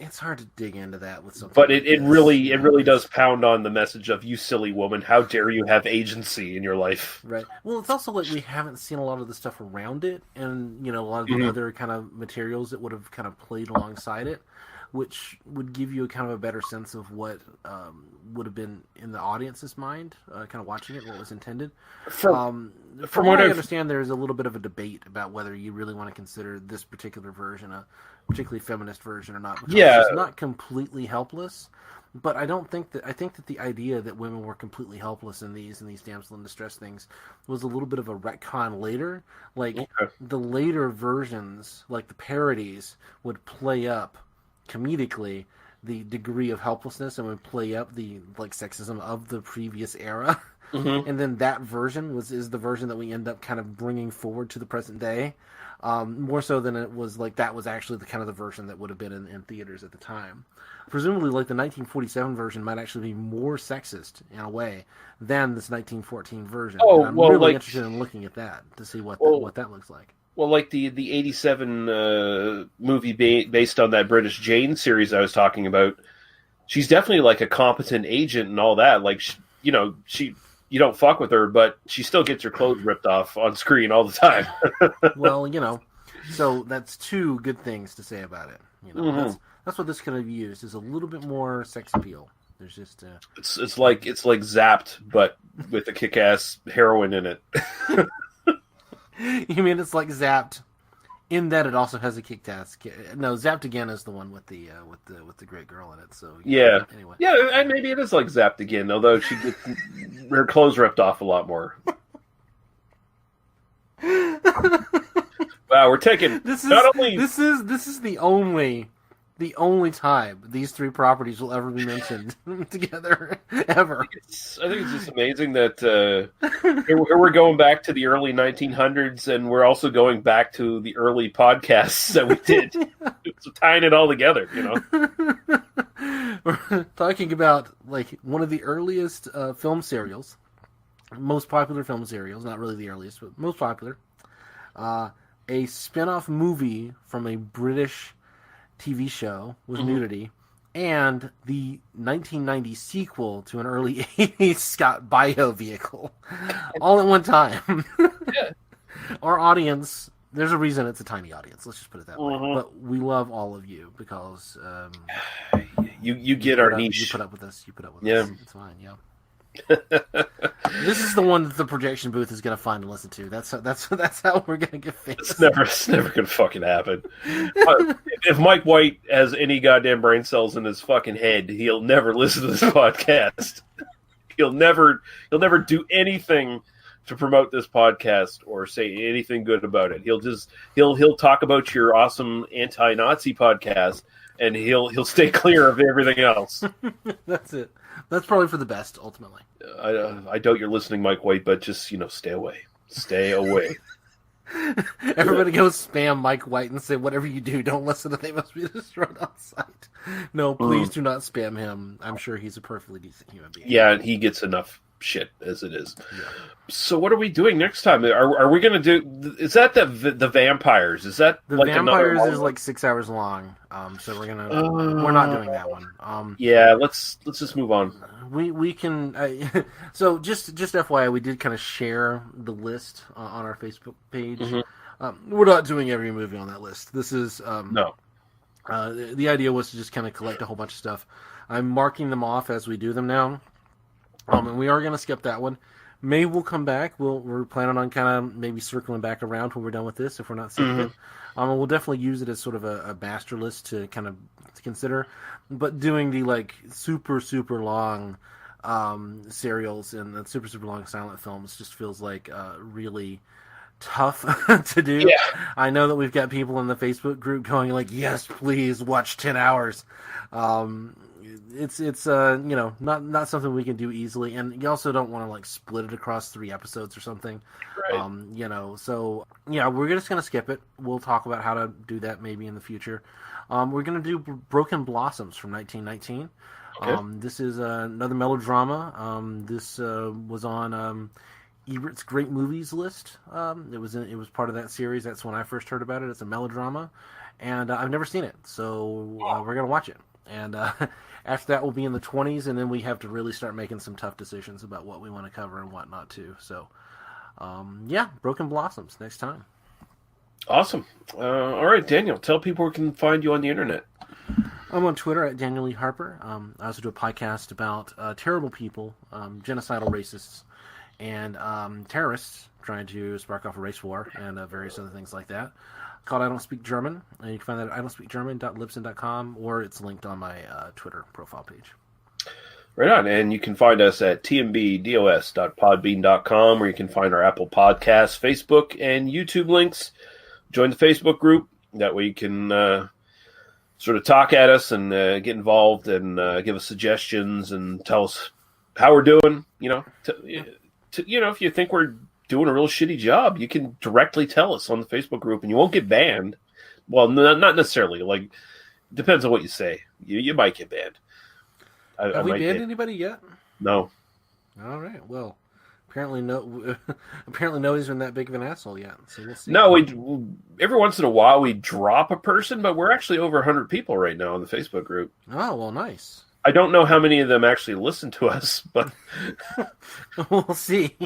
dig into that with something. But it really does pound on the message of, you silly woman, how dare you have agency in your life. Right. Well, it's also like we haven't seen a lot of the stuff around it, and you know, a lot of the other kind of materials that would have kind of played alongside it, which would give you a kind of a better sense of what would have been in the audience's mind, kind of watching it, what was intended. From what I understand, there's a little bit of a debate about whether you really want to consider this particular version a particularly feminist version or not. Because it's not completely helpless, but I think that the idea that women were completely helpless in these damsel in distress things was a little bit of a retcon later. Like the later versions, like the parodies, would play up comedically the degree of helplessness and would play up the like sexism of the previous era. And then that version is the version that we end up kind of bringing forward to the present day, more so than it was like that was actually the kind of the version that would have been in theaters at the time. Presumably, like the 1947 version might actually be more sexist in a way than this 1914 version. Oh, and I'm well, really like, interested in looking at that to see what that looks like. Well, like the 87 movie based on that British Jane series I was talking about, she's definitely like a competent agent and all that. Like, you don't fuck with her, but she still gets her clothes ripped off on screen all the time. Well, you know, so that's two good things to say about it. You know, that's what this could have used, is a little bit more sex appeal. There's just it's like Zapped, but with a kick-ass heroine in it. You mean it's like Zapped, in that it also has a kick-ass? No, Zapped again is the one with the great girl in it. So yeah. Anyway, yeah, and maybe it is like Zapped again, although she gets her clothes ripped off a lot more. Wow, we're taking this is not only this is the only time these three properties will ever be mentioned together ever. I think it's just amazing that here we're going back to the early 1900s, and we're also going back to the early podcasts that we did. So tying it all together, you know. We're talking about like one of the earliest film serials, most popular film serials, not really the earliest, but most popular. A spin-off movie from a British TV show with nudity, and the 1990 sequel to an early 80s Scott Baio vehicle, all at one time. Our audience, there's a reason it's a tiny audience, let's just put it that way, but we love all of you because you get our niche. You put up with us. It's fine. Yeah. This is the one that the projection booth is going to find and listen to. That's how we're going to get famous. It's never going to fucking happen. If Mike White has any goddamn brain cells in his fucking head, he'll never listen to this podcast. He'll never do anything to promote this podcast or say anything good about it. He'll talk about your awesome anti-Nazi podcast, and he'll stay clear of everything else. That's it. That's probably for the best, ultimately. I doubt you're listening, Mike White, but just, stay away. Stay away. Everybody go spam Mike White and say, whatever you do, don't listen to They Must Be Destroyed on Sight. No, please do not spam him. I'm sure he's a perfectly decent human being. Yeah, he gets enough shit as it is. Yeah. So what are we doing next time? Are we going to do? Is that the vampires? Is that The like vampires is like 6 hours long. So we're not doing that one. Yeah, let's just move on. We can. So just FYI, we did kind of share the list on our Facebook page. Mm-hmm. We're not doing every movie on that list. This is no. The idea was to just kind of collect a whole bunch of stuff. I'm marking them off as we do them now. And we are going to skip that one. Maybe we'll come back. We're planning on kind of maybe circling back around when we're done with this, if we're not sick of it. We'll definitely use it as sort of a master list to kind of consider. But doing the like super, super long serials and the super, super long silent films just feels like really tough to do. Yeah. I know that we've got people in the Facebook group going like, yes, please watch 10 hours. It's not something we can do easily, and you also don't want to like split it across 3 episodes or something. Right. So yeah, we're just gonna skip it. We'll talk about how to do that maybe in the future. We're gonna do Broken Blossoms from 1919. Okay. This is another melodrama. This was on Ebert's Great Movies list. It was part of that series. That's when I first heard about it. It's a melodrama, and I've never seen it, so we're gonna watch it. And after that, we'll be in the 20s, and then we have to really start making some tough decisions about what we want to cover and what not to. So, Broken Blossoms next time. Awesome. All right, Daniel, tell people where can find you on the internet. I'm on Twitter at Daniel Lee Harper. I also do a podcast about terrible people, genocidal racists, and terrorists trying to spark off a race war and various other things like that. Called I Don't Speak German. And you can find that at idon'tspeakgerman.libsyn.com, or it's linked on my Twitter profile page. Right on. And you can find us at tmbdos.podbean.com, where you can find our Apple Podcasts, Facebook, and YouTube links. Join the Facebook group. That way you can sort of talk at us and get involved and give us suggestions and tell us how we're doing. If you think we're doing a real shitty job, you can directly tell us on the Facebook group, and you won't get banned. Well, not necessarily. Like, depends on what you say. You might get banned. Have we banned anybody yet? No. All right. Well, apparently nobody's been that big of an asshole yet. So we'll see. No, every once in a while we drop a person, but we're actually over 100 people right now on the Facebook group. Oh, well, nice. I don't know how many of them actually listen to us, but we'll see.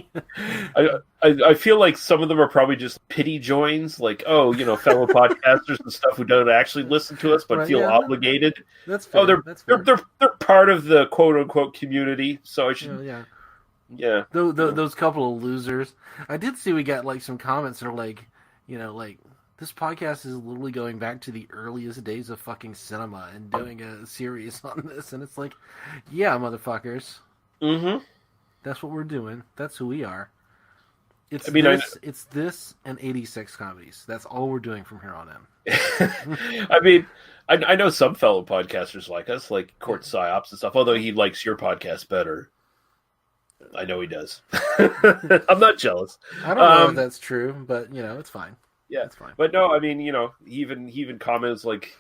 I feel like some of them are probably just pity joins, like, fellow podcasters and stuff who don't actually listen to us but feel obligated. That's fair. They're part of the quote unquote community, so I should. Yeah. Those couple of losers. I did see we got like some comments that are like, this podcast is literally going back to the earliest days of fucking cinema and doing a series on this. And it's like, yeah, motherfuckers. Mm-hmm. That's what we're doing. That's who we are. It's this and 86 comedies. That's all we're doing from here on in. I know some fellow podcasters like us, like Court Psyops and stuff, although he likes your podcast better. I know he does. I'm not jealous. I don't know if that's true, but, it's fine. Yeah, that's fine. But no, he even comments like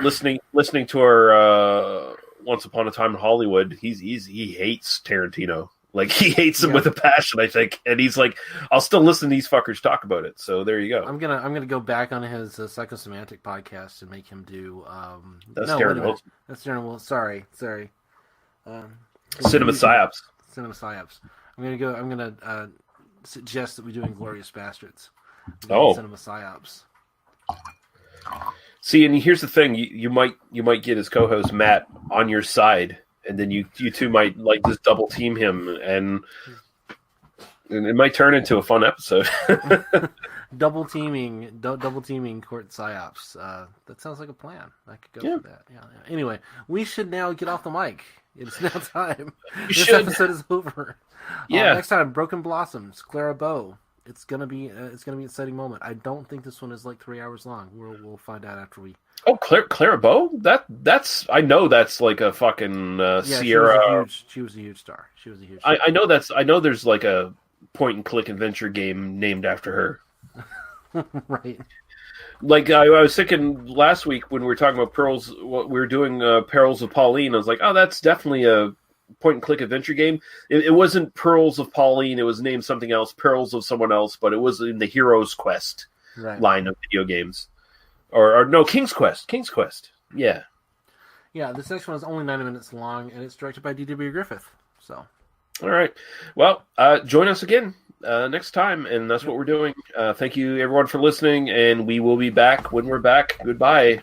listening to our Once Upon a Time in Hollywood. He hates Tarantino. Like, he hates him with a passion, I think. And he's like, I'll still listen to these fuckers talk about it. So there you go. I'm gonna go back on his Psychosemantic podcast and make him do. That's terrible. That's terrible. Sorry. Cinema Psyops. I'm gonna suggest that we do Inglourious Bastards. Cinema Psyops. See, and here's the thing: you might get his co-host Matt on your side, and then you two might like just double team him, and it might turn into a fun episode. double teaming Court Psyops. That sounds like a plan. I could go for that. Yeah. Anyway, we should now get off the mic. It's now time. This episode is over. Yeah. Next time, Broken Blossoms, Clara Bow. It's gonna be an exciting moment. I don't think this one is like 3 hours long. We'll find out after we. Oh, Clara Bow? That's I know that's like a fucking Sierra. She was a huge star. She was a huge. I know I know there's like a point and click adventure game named after her. Right. Like I was thinking last week when we were talking about Perils of Pauline. I was like, oh, that's definitely a point-and-click adventure game. It wasn't Pearls of Pauline. It was named something else, Perils of someone else, but it was in the Hero's Quest line of video games. Or no, King's Quest. King's Quest. Yeah. Yeah, this next one is only 90 minutes long, and it's directed by D.W. Griffith. So, all right. Well, join us again next time, and that's what we're doing. Thank you, everyone, for listening, and we will be back when we're back. Goodbye.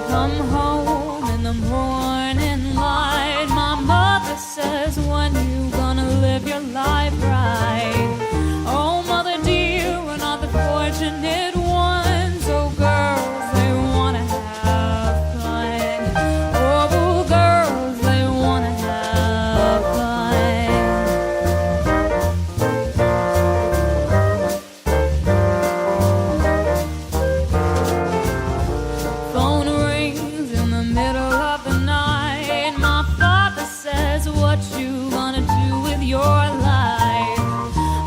Come home in the morning light. My mother says, when you gonna live your life right? Oh, mother dear, we're not the fortunate ones. Oh, girls, they wanna have fun. Oh, girls, they wanna have fun. Phone rings in the middle of the night. My father says, what you gonna do with your life?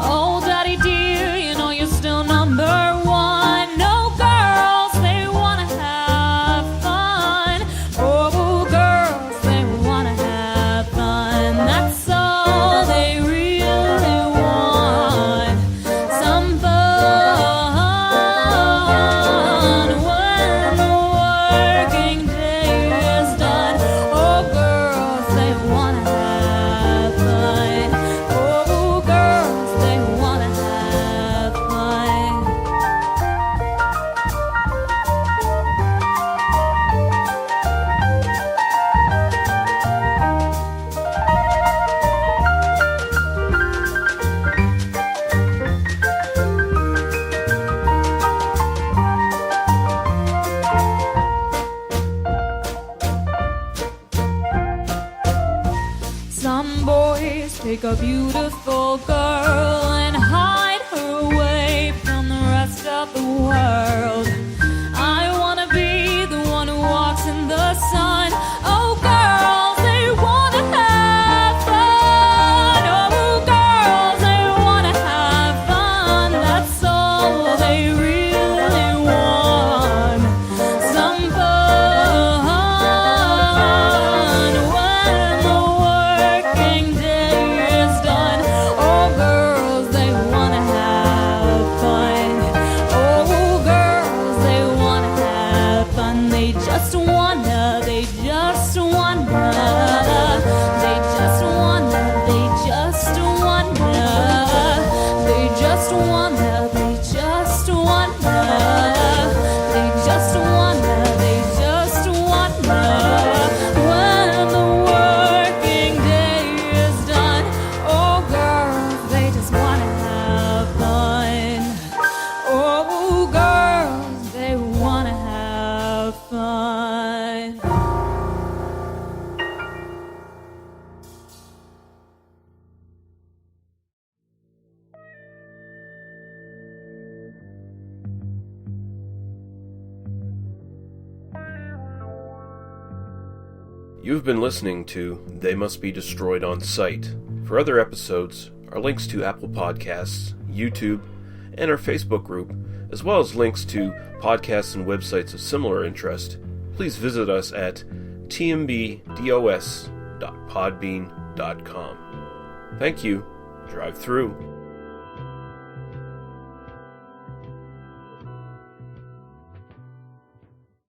Oh, daddy dear, you know you're still number one. No, girls, they wanna have fun. Oh, girls, they wanna have fun. That's all they really want. Some fun when the working day is done. Oh, girls, they wanna have fun. Oh, girls, they wanna have fun. Some boys take a beautiful girl and hide her away from the rest of the world. I wanna be the one who walks in the sun. Oh, girls, they wanna have fun. Oh, girls, they wanna have fun. That's all they really want. Some fun when the working day is done. Oh, girls, they wanna have fun. Oh, girls, they wanna have fun. They just wanna, they just wanna, they just wanna, they just wanna, they just wanna, they just wanna, they just wanna, they just wanna. When the working day is done, oh, girls, they just wanna have fun. Oh, girls, they wanna have fun. You've been listening to They Must Be Destroyed on Sight. For other episodes, our links to Apple Podcasts, YouTube, and our Facebook group, as well as links to podcasts and websites of similar interest, please visit us at tmbdos.podbean.com. Thank you. Drive through.